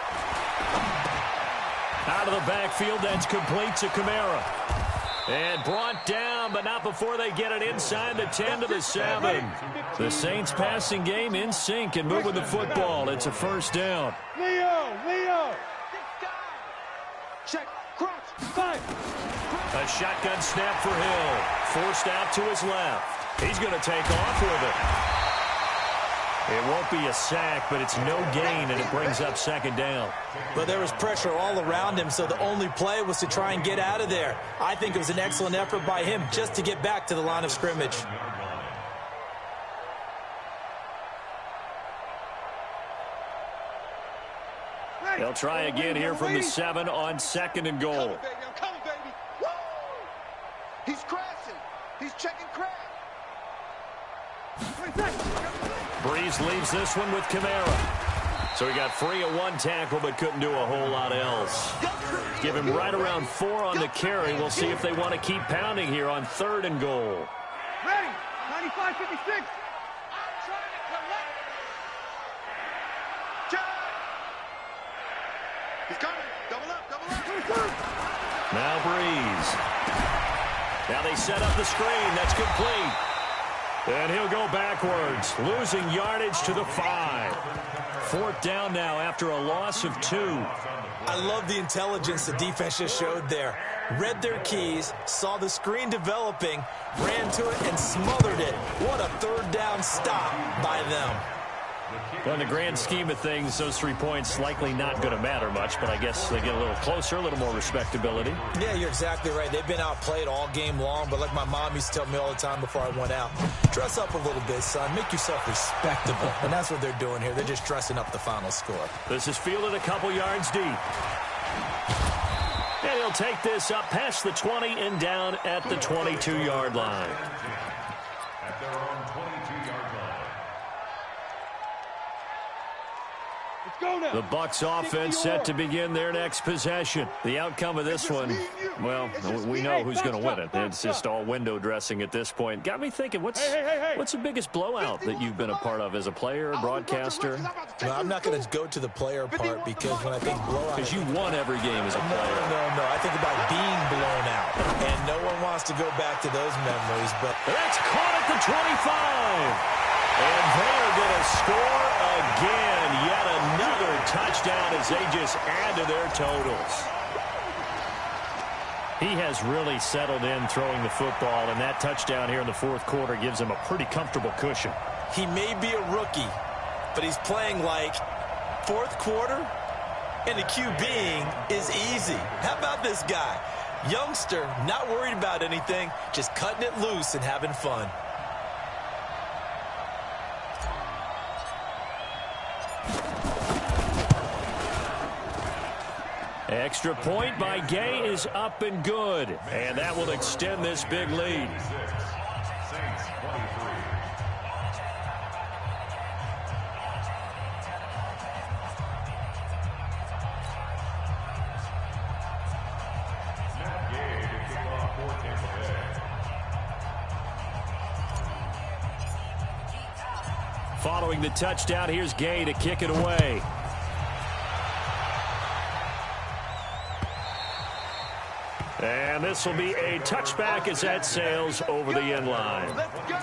Out of the backfield, that's complete to Kamara. And brought down, but not before they get it inside the 10 to the 7. The Saints passing game in sync and moving the football. It's a first down. Leo. Check, crouch, 5. A shotgun snap for Hill. Forced out to his left. He's going to take off with it. It won't be a sack, but it's no gain, and it brings up second down. But there was pressure all around him, so the only play was to try and get out of there. I think it was an excellent effort by him just to get back to the line of scrimmage. They'll try again here from the 7 on second and goal. I'm coming, baby. Woo! He's crashing. He's checking crash. Breeze leaves this one with Kamara. So he got free of one tackle but couldn't do a whole lot else. Give him right around 4 on the carry. We'll see if they want to keep pounding here on third and goal. Ready. 95, 56. I'm trying to collect. Check. He's coming. Double up, double up. Now Breeze. Now they set up the screen. That's complete. And he'll go backwards, losing yardage to the 5. Fourth down now after a loss of 2. I love the intelligence the defense just showed there. Read their keys, saw the screen developing, ran to it, and smothered it. What a third down stop by them. Well, in the grand scheme of things, those 3 points likely not going to matter much, but I guess they get a little closer, a little more respectability. Yeah, you're exactly right. They've been outplayed all game long, but like my mom used to tell me all the time before I went out, dress up a little bit, son. Make yourself respectable. And that's what they're doing here. They're just dressing up the final score. This is fielded a couple yards deep. And he'll take this up past the 20 and down at the 22-yard line. At their own 22-yard line. The Bucs offense set to begin their next possession. The outcome of this one, well, we know who's going to win it. It's just all window dressing at this point. Got me thinking, what's the biggest blowout that you've been a part of as a player, broadcaster? Well, I'm not going to go to the player part because when I think blowout... Because you won every game as a player. No. I think about being blown out. And no one wants to go back to those memories, but... That's caught at the 25. And they're going to score again. Yet another touchdown as they just add to their totals. He has really settled in throwing the football, and that touchdown here in the fourth quarter gives him a pretty comfortable cushion. He may be a rookie, but he's playing like fourth quarter, and the QBing is easy. How about this guy? Youngster, not worried about anything, just cutting it loose and having fun. Extra point by Gay is up and good. And that will extend this big lead. Saints 23. Matt Gay to kick off for Tampa Bay. Following the touchdown, here's Gay to kick it away. And this will be a touchback as that sails over the end line. Let's go.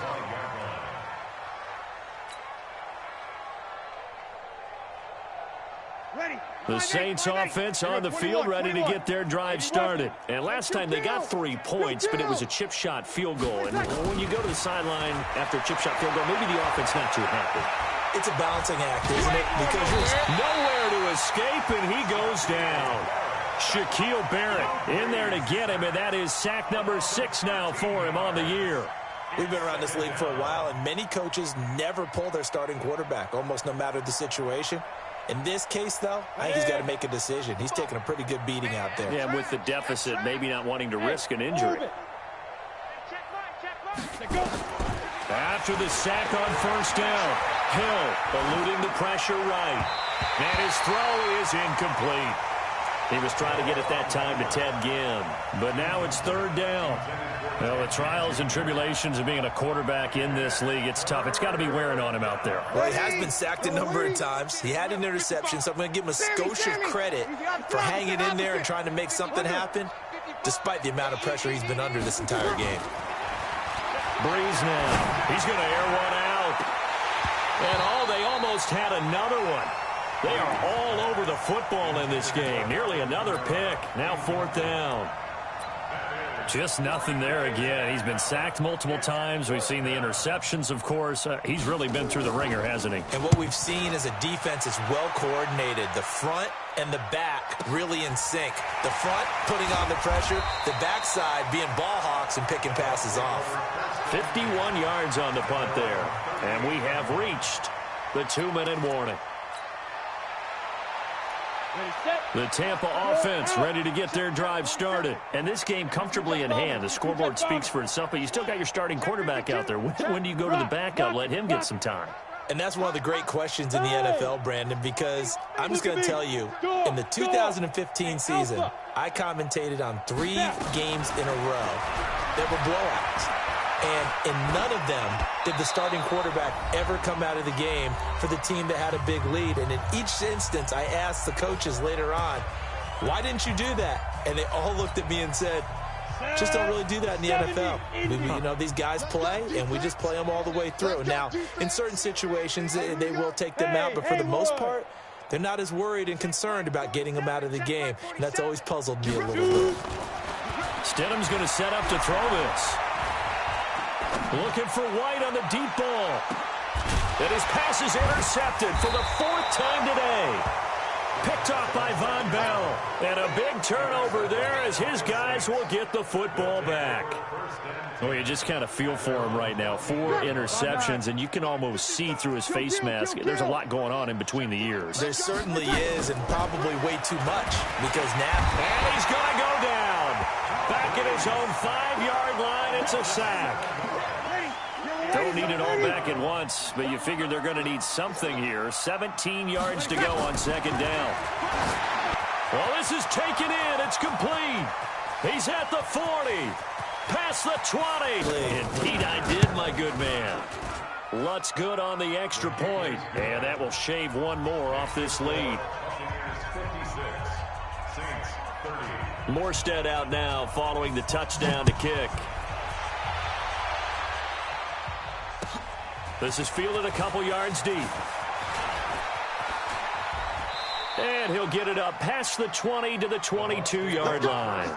Ready. The Saints offense on the field ready to get their drive started. And last time they got 3 points, but it was a chip shot field goal. And when you go to the sideline after a chip shot field goal, maybe the offense not too happy. It's a balancing act, isn't it? Because it's Nowhere to escape, and he goes down. Shaquille Barrett in there to get him, and that is sack number 6 now for him on the year. We've been around this league for a while, and many coaches never pull their starting quarterback, almost no matter the situation. In this case, though, I think he's got to make a decision. He's taking a pretty good beating out there. Yeah, with the deficit, maybe not wanting to risk an injury. After the sack on first down, Hill eluding the pressure right. And his throw is incomplete. He was trying to get it that time to Ted Ginn. But now it's third down. Well, the trials and tribulations of being a quarterback in this league, it's tough. It's got to be wearing on him out there. Well, he has been sacked a number of times. He had an interception, so I'm going to give him a skosh of credit for hanging in there and trying to make something happen, despite the amount of pressure he's been under this entire game. Breeze now. He's going to air one out. And they almost had another one. They are all over the football in this game. Nearly another pick. Now fourth down. Just nothing there again. He's been sacked multiple times. We've seen the interceptions, of course. He's really been through the ringer, hasn't he? And what we've seen is a defense that's well coordinated. The front and the back really in sync. The front putting on the pressure, the backside being ball hawks and picking passes off. 51 yards on the punt there. And we have reached the 2-minute warning. The Tampa offense ready to get their drive started. And this game comfortably in hand. The scoreboard speaks for itself, but you still got your starting quarterback out there. When do you go to the backup, let him get some time? And that's one of the great questions in the NFL, Brandon, because I'm just going to tell you, in the 2015 season, I commentated on 3 games in a row that were blowouts. And in none of them did the starting quarterback ever come out of the game for the team that had a big lead. And in each instance, I asked the coaches later on, why didn't you do that? And they all looked at me and said, just don't really do that in the NFL. You know, these guys play, and we just play them all the way through. Now, in certain situations, they will take them out, but for the most part, they're not as worried and concerned about getting them out of the game. And that's always puzzled me a little bit. Stidham's going to set up to throw this. Looking for White on the deep ball. And his pass is intercepted for the 4th time today. Picked off by Von Bell. And a big turnover there as his guys will get the football back. Well, you just kind of feel for him right now. 4 interceptions, and you can almost see through his face mask. There's a lot going on in between the ears. There certainly is, and probably way too much, because now... And he's going to go down. Back at his own 5-yard line, it's a sack. Don't need it all back at once, but you figure they're going to need something here. 17 yards to go on second down. Well, this is taken in. It's complete. He's at the 40. Past the 20. Indeed I did, my good man. Lutz good on the extra point. And that will shave one more off this lead. Morstead out now following the touchdown to kick. This is fielded a couple yards deep. And he'll get it up past the 20 to the 22-yard line.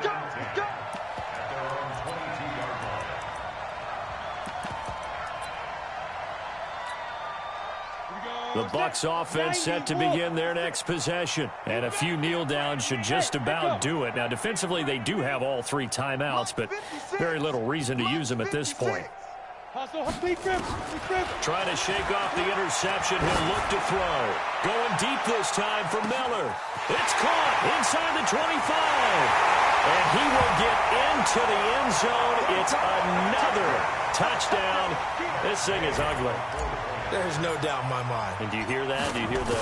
The Bucs offense set to begin their next possession. And a few kneel downs should just about do it. Now, defensively, they do have all 3 timeouts, but very little reason to use them at this point. Trying to shake off the interception. He'll look to throw. Going deep this time for Miller. It's caught inside the 25. And he will get into the end zone. It's another touchdown. This thing is ugly. There's no doubt in my mind. And do you hear that? Do you hear the...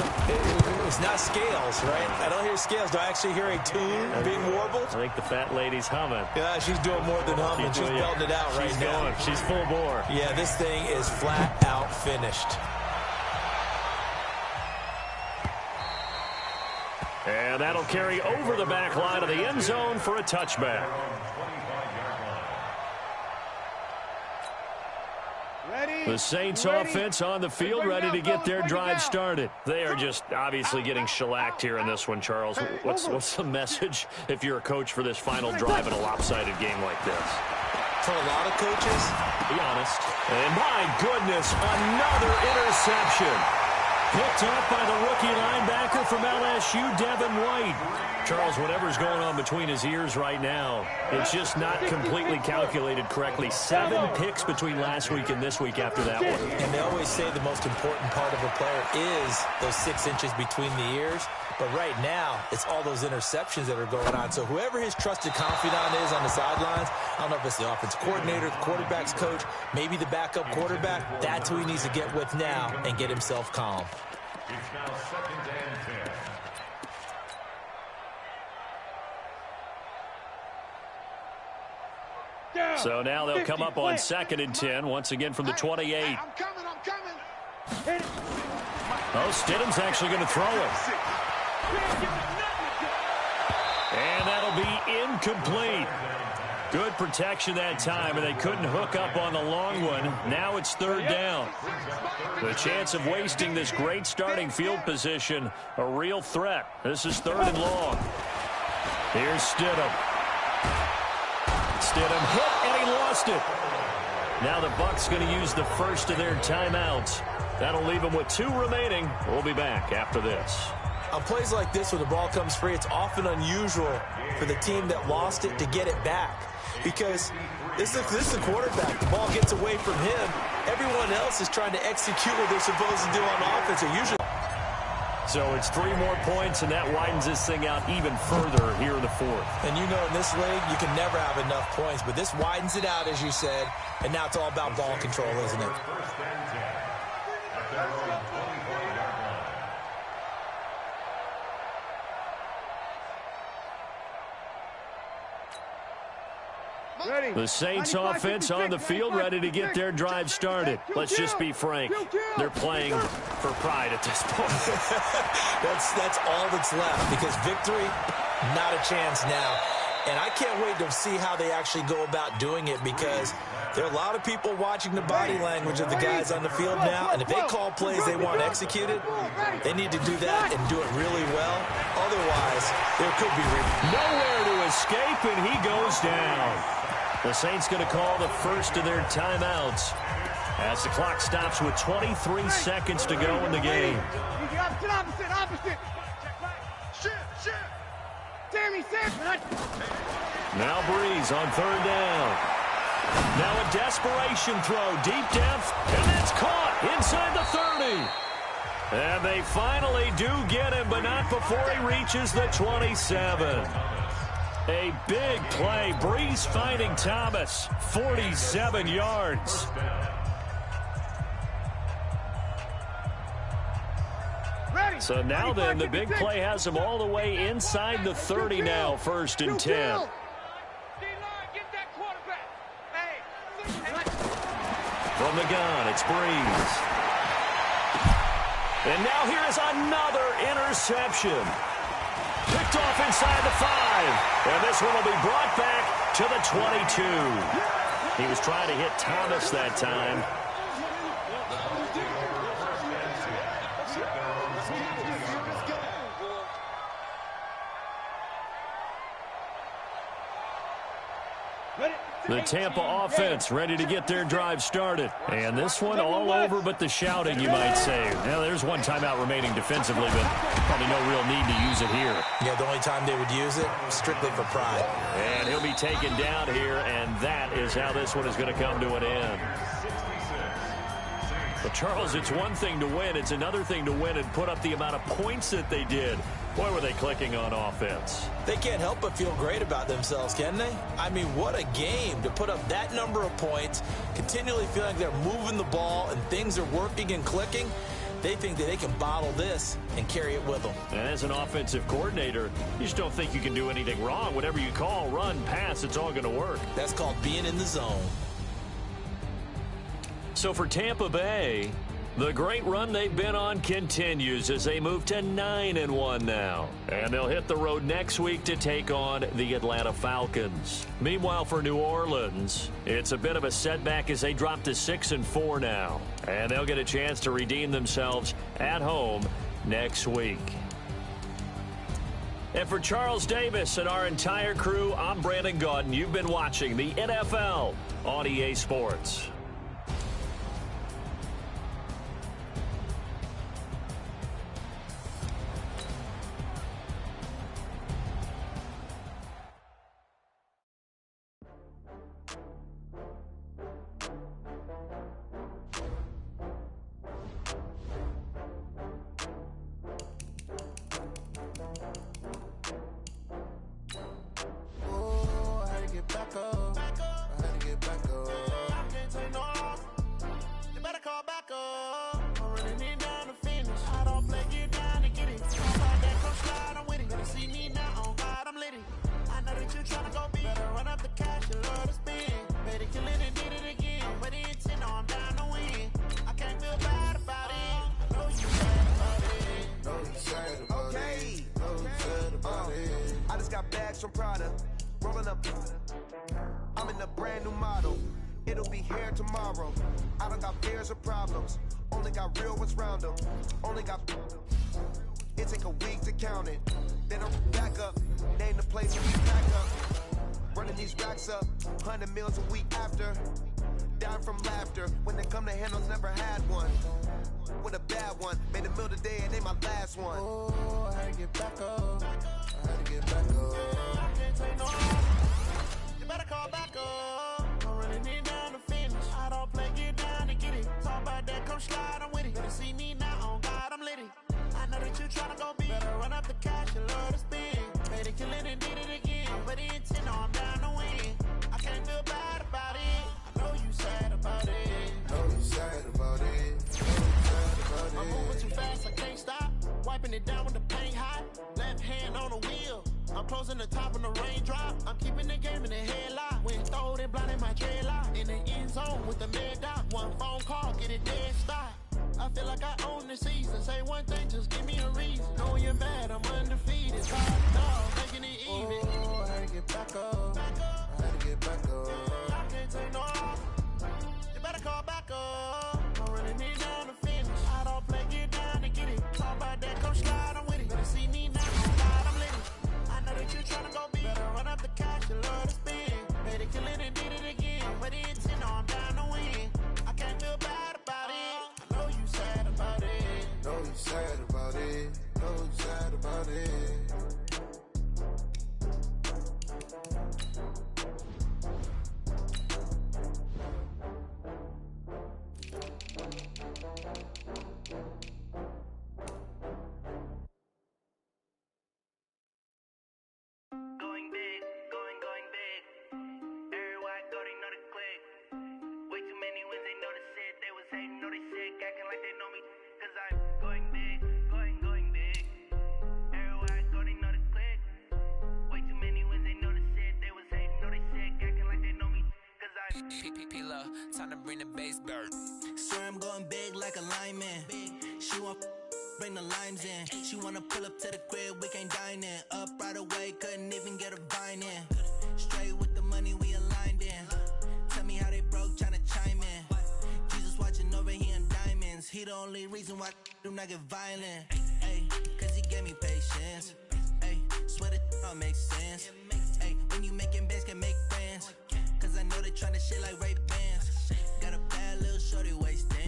It's not scales, right? I don't hear scales. Do I actually hear a tune being warbled? I think the fat lady's humming. Yeah, she's doing more than humming. She's belting it out right now. She's full bore. Yeah, this thing is flat out finished. And that'll carry over the back line of the end zone for a touchback. The Saints offense on the field, ready to get their drive started. They are just obviously getting shellacked here in this one, Charles. What's the message if you're a coach for this final drive in a lopsided game like this? For a lot of coaches, be honest. And my goodness, another interception. Picked up by the rookie linebacker from LSU, Devin White. Charles, whatever's going on between his ears right now, it's just not completely calculated correctly. 7 picks between last week and this week after that one. And they always say the most important part of a player is those 6 inches between the ears. But right now, it's all those interceptions that are going on. So whoever his trusted confidant is on the sidelines, I don't know if it's the offensive coordinator, the quarterback's coach, maybe the backup quarterback, that's who he needs to get with now and get himself calm. It's now 2nd and 10. So now they'll come up on 2nd and 10, once again from the 28. I'm coming. Oh, Stidham's actually going to throw it. And that'll be incomplete. Good protection that time, and they couldn't hook up on the long one. Now it's 3rd down. The chance of wasting this great starting field position, a real threat. This is 3rd and long. Here's Stidham. Stidham hit, and he lost it. Now the Bucs going to use the first of their timeouts. That'll leave them with 2 remaining. We'll be back after this. On plays like this where the ball comes free, it's often unusual for the team that lost it to get it back. Because this is the quarterback. The ball gets away from him. Everyone else is trying to execute what they're supposed to do on offense. So it's 3 more points, and that widens this thing out even further here in the 4th. And you know in this league, you can never have enough points. But this widens it out, as you said. And now it's all about ball control, isn't it? 1st and 10. At their own 24-yard line. The Saints offense on the field, ready to get their drive started. Let's just be frank. They're playing for pride at this point. That's all that's left, because victory, not a chance now. And I can't wait to see how they actually go about doing it, because there are a lot of people watching the body language of the guys on the field now, and if they call plays they want executed, they need to do that and do it really well. Otherwise, there could be nowhere to escape, and he goes down. The Saints going to call the first of their timeouts as the clock stops with 23 seconds to go in the game. Opposite. Shift. Sammy. Now Breeze on 3rd down. Now a desperation throw deep down, and that's caught inside the 30. And they finally do get him, but not before he reaches the 27. A big play. Breeze finding Thomas. 47 yards. So now then, the big play has him all the way inside the 30 now, 1st and 10. From the gun, it's Breeze. And now here is another interception. Picked off inside the 5. And this one will be brought back to the 22. He was trying to hit Thomas that time. The Tampa offense ready to get their drive started. And this one all over but the shouting, you might say. Now, there's one timeout remaining defensively, but probably no real need to use it here. Yeah, the only time they would use it, strictly for pride. And he'll be taken down here, and that is how this one is going to come to an end. Well, Charles, it's one thing to win. It's another thing to win and put up the amount of points that they did. Boy, were they clicking on offense. They can't help but feel great about themselves, can they? I mean, what a game to put up that number of points, continually feeling like they're moving the ball and things are working and clicking. They think that they can bottle this and carry it with them. And as an offensive coordinator, you just don't think you can do anything wrong. Whatever you call, run, pass, it's all going to work. That's called being in the zone. So for Tampa Bay, the great run they've been on continues as they move to 9-1 now. And they'll hit the road next week to take on the Atlanta Falcons. Meanwhile, for New Orleans, it's a bit of a setback as they drop to 6-4 now. And they'll get a chance to redeem themselves at home next week. And for Charles Davis and our entire crew, I'm Brandon Gaudin. You've been watching the NFL on EA Sports. From Prada, rolling up. I'm in a brand new model. It'll be here tomorrow. I don't got fears or problems. Only got real ones round them. Only got. It take a week to count it. Then I'm back up. Name the place and we back up. Running these racks up. 100 meals a week after. Down from laughter. When they come to handles, never had one. With a bad one. Made a meal today and they my last one. Oh, I had to get back up. I had to get back up. You better call back up. I'm running it down the finish. I don't play, get down to get it. Talk about that, come slide, I'm with it. Better see me now, on God, I'm lit it. I know that you tryna go big. Better run up the cash, you love to spin. Made it, kill it, and did it again. But the intent, no, I'm down to win. I can't feel bad about it. I know you sad about it. Know you sad about it. I'm moving too fast, I can't stop. Wiping it down with the paint hot. Left hand on the wheel. I'm closing the top when the raindrop. I'm keeping the game in the headlock. When throwed and blinded my dreadlock. In the end zone with the mad dot. One phone call, get it dead stop. I feel like I own the season. Say one thing, just give me a reason. Know you're mad, I'm undefeated. Top dog, making it even. Oh, I had to get back up. I had to get back up. I can't take no off. You better call back up. I'm running it down the finish. I don't play, get down to get it. Talk about that, come slide, I'm with it. Better see me now, God, I'm lit. I know that you tryna go big. Better run up the cash, you love to spin. Made it, kill it, and did it again. But the intent, no, I'm down to win. I can't feel bad about it. I know you sad about it. Know you sad about it. Know you sad about it. Time to bring the bass bird. Swear I'm going big like a lineman. She want bring the limes in. She wanna pull up to the crib, we can't dine in. Up right away, couldn't even get a vine in. Straight with the money we aligned in. Tell me how they broke, tryna chime in. Jesus watching over here in diamonds. He the only reason why do not get violent. Ay, cause he gave me patience. Ay, swear that don't make sense. Ay, when you making bands can make friends. Cause I know they tryna shit like Ray Bans. Got a bad little shorty wasting.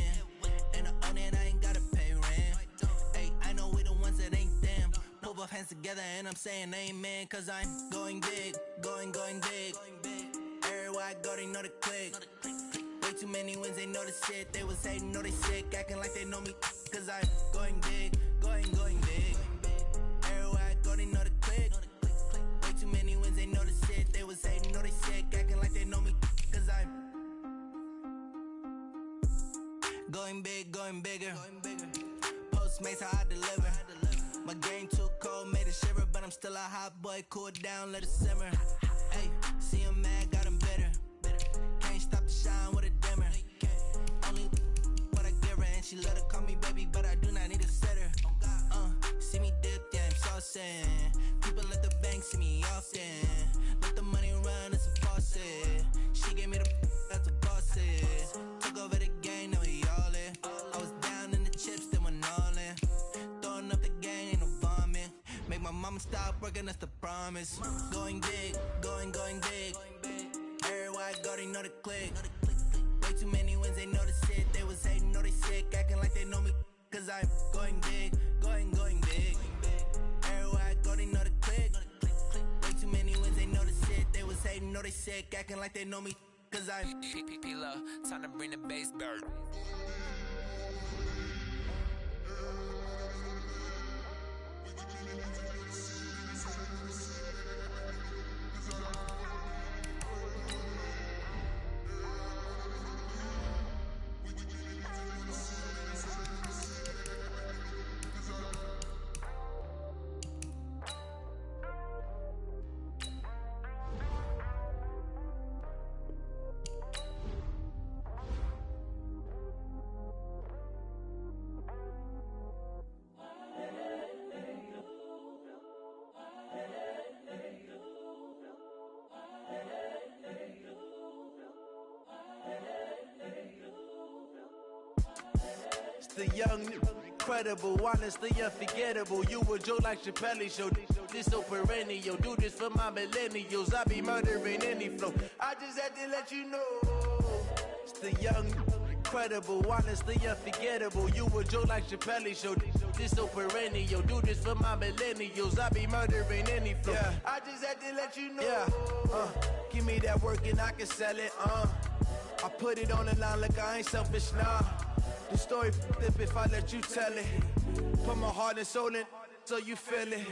And I own it, I ain't gotta pay rent. Ay, I know we the ones that ain't them. Put both hands together and I'm saying amen. Cause I'm going big, going big. Everywhere I go, they know the click. Way too many wins, they know the shit. They was hating, know they sick, acting like they know me. Cause I'm going big, going big. Everywhere I go, they know the click. Way too many wins, they know the shit. They was hating, know they sick, acting like they know me. Cause I'm going big, going bigger. Postmates, how I deliver. My game too cold, made it shiver. But I'm still a hot boy, cool it down, let it simmer. Hey, see him mad, got him bitter. Can't stop the shine with a dimmer. Only what I give her, and she let her call me baby, but I do not need a sitter. See me dip, yeah, I'm saucing. People at the bank see me often. Let the money run, it's a faucet. She gave me the that's a boss it. Took over the game, now we all in. I was down in the chips, then went all in. Throwing up the game, ain't no vomit. Make my mama stop working, that's the promise. Going big, going big. Everywhere I go, they know the click. Way too many wins, they know the shit. They was hating, know they sick, acting like they know me. Cause I'm going big, going big. Everywhere I go, they know the click. Way too many wins, they know the shit. They was hating, know they sick, acting like they know me. Cause I'm P-Lo, time to bring the bass bird. The young, incredible, honestly unforgettable. You a joke like Chappelle Show. This so perennial. Do this for my millennials. I be murdering any flow. I just had to let you know. It's the young, incredible, honestly unforgettable. You a joke like Chappelle Show. This so perennial. Do this for my millennials. I be murdering any flow. Yeah. I just had to let you know. Yeah. Give me that work and I can sell it. I put it on the line like I ain't selfish, nah. The story flip if I let you tell it. Put my heart and soul in so you feel it.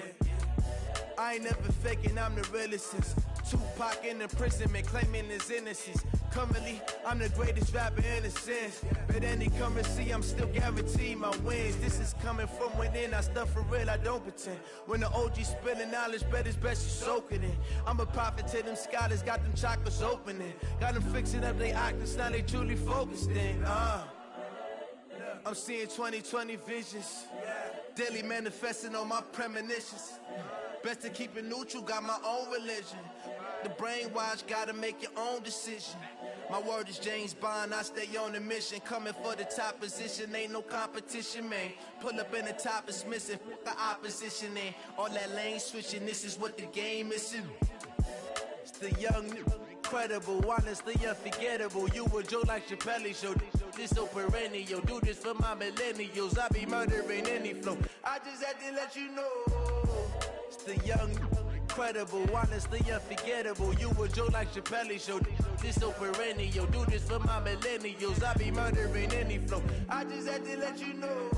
I ain't never faking, I'm the realest since Tupac in imprisonment, claiming his innocence. Currently, I'm the greatest rapper in a sense. But any currency, I'm still guaranteed my wins. This is coming from within, I stuff for real, I don't pretend. When the OG spilling knowledge, bet it's best you soak it in. I'm a prophet to them scholars, got them chakras opening. Got them fixing up their octaves, now they truly focused in. I'm seeing 2020 visions. Daily manifesting on my premonitions. Best to keep it neutral, got my own religion. The brainwash, gotta make your own decision. My word is James Bond, I stay on a mission. Coming for the top position, ain't no competition, man. Pull up in the top is missing, the opposition in. All that lane switching, this is what the game is. It's the young, incredible, honestly unforgettable. You a joke like Chappelle Show. This so perennial. Do this for my millennials. I be murdering any flow. I just had to let you know. It's the young, incredible, honestly unforgettable. You a joke like Chappelle Show. This so perennial. Do this for my millennials. I be murdering any flow. I just had to let you know.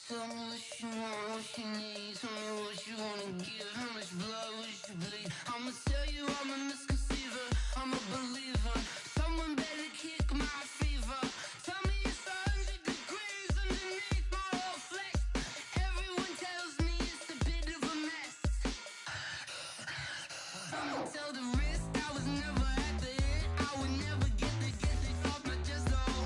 Tell me what you want, what you need. Tell me what you wanna give. How much blood would you bleed? I'ma tell you I'm a misconceiver. I'm a believer. Someone better kick my fever. Tell me it's 100 degrees underneath my whole flesh. Everyone tells me it's a bit of a mess. I'ma tell the risk I was never at the end. I would never get this off my chest. Oh,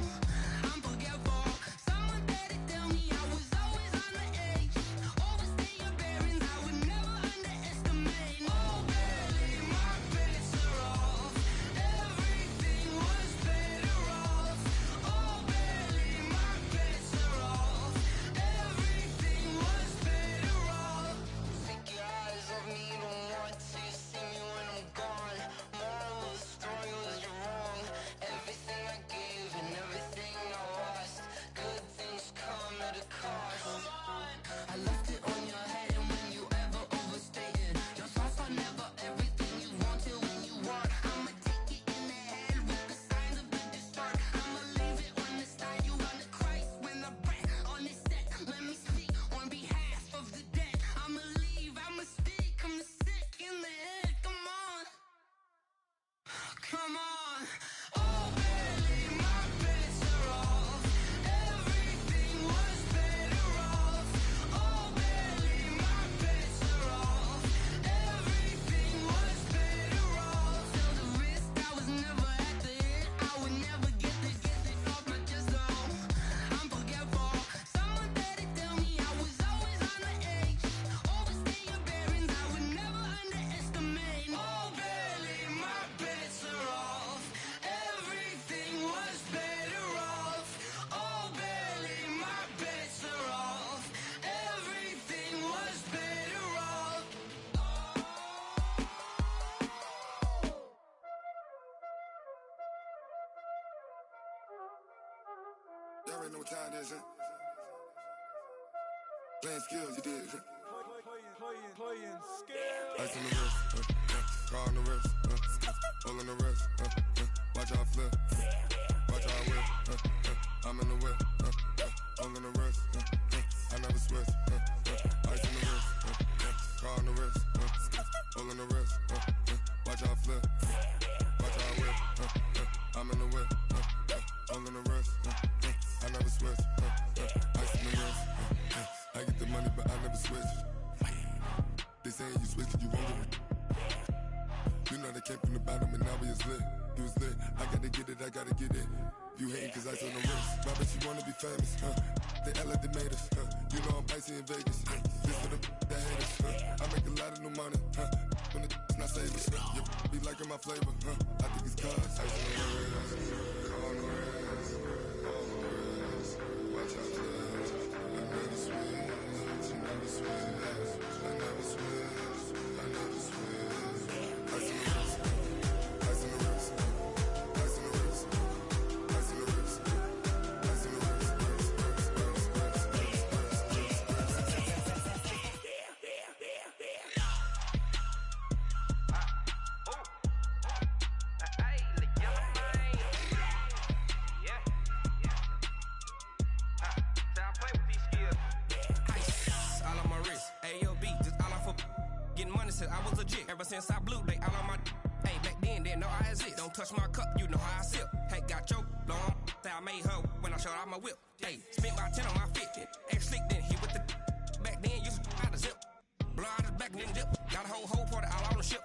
I'm forgetful. Someone better tell me I was always on the edge. Overstay your bearings, I would never underestimate. Oh, barely my bets are off. Y'all already know what time it is, huh? Playing skills, you did. Playing skills. Ice on the wrist, car on the wrist, all on the wrist, watch out flip, watch out whip, I'm in the whip, all on the wrist, I never switch, ice on the wrist, car on the wrist, all on the wrist, watch out flip, watch out whip, I'm in the whip, all on the wrist, I never switch, ice on the wrist, I get the money but I never switch. They saying you switch, you won't get it. You know they came from the bottom and now we is lit. You was lit, I gotta get it, I gotta get it. You hating cause ice on the wrist. My bitch, you wanna be famous, They act like they made us, You know I'm icy in Vegas, This for the that hate us, I make a lot of new money, When it's not savings, You be liking my flavor, I think it's cause ice on the wrist, car on the wrist, all on the wrist. Watch out, please. I never switch, I never switch. I never switch, I never switch. Ice on the wrist, ice on the wrist, ice on the wrist, ice on the wrist, ice on the wrist, I was legit. Ever since I blew, they all on my hey, back then, didn't know I exist. Don't touch my cup, you know how I sip. Hey, got your long, say I made her when I showed out my whip. Hey, spent about 10 on my fit. Ex-slick, then hit with the back then, used to out the zip. Blow out his back, then dip. Got a whole party all on the ship.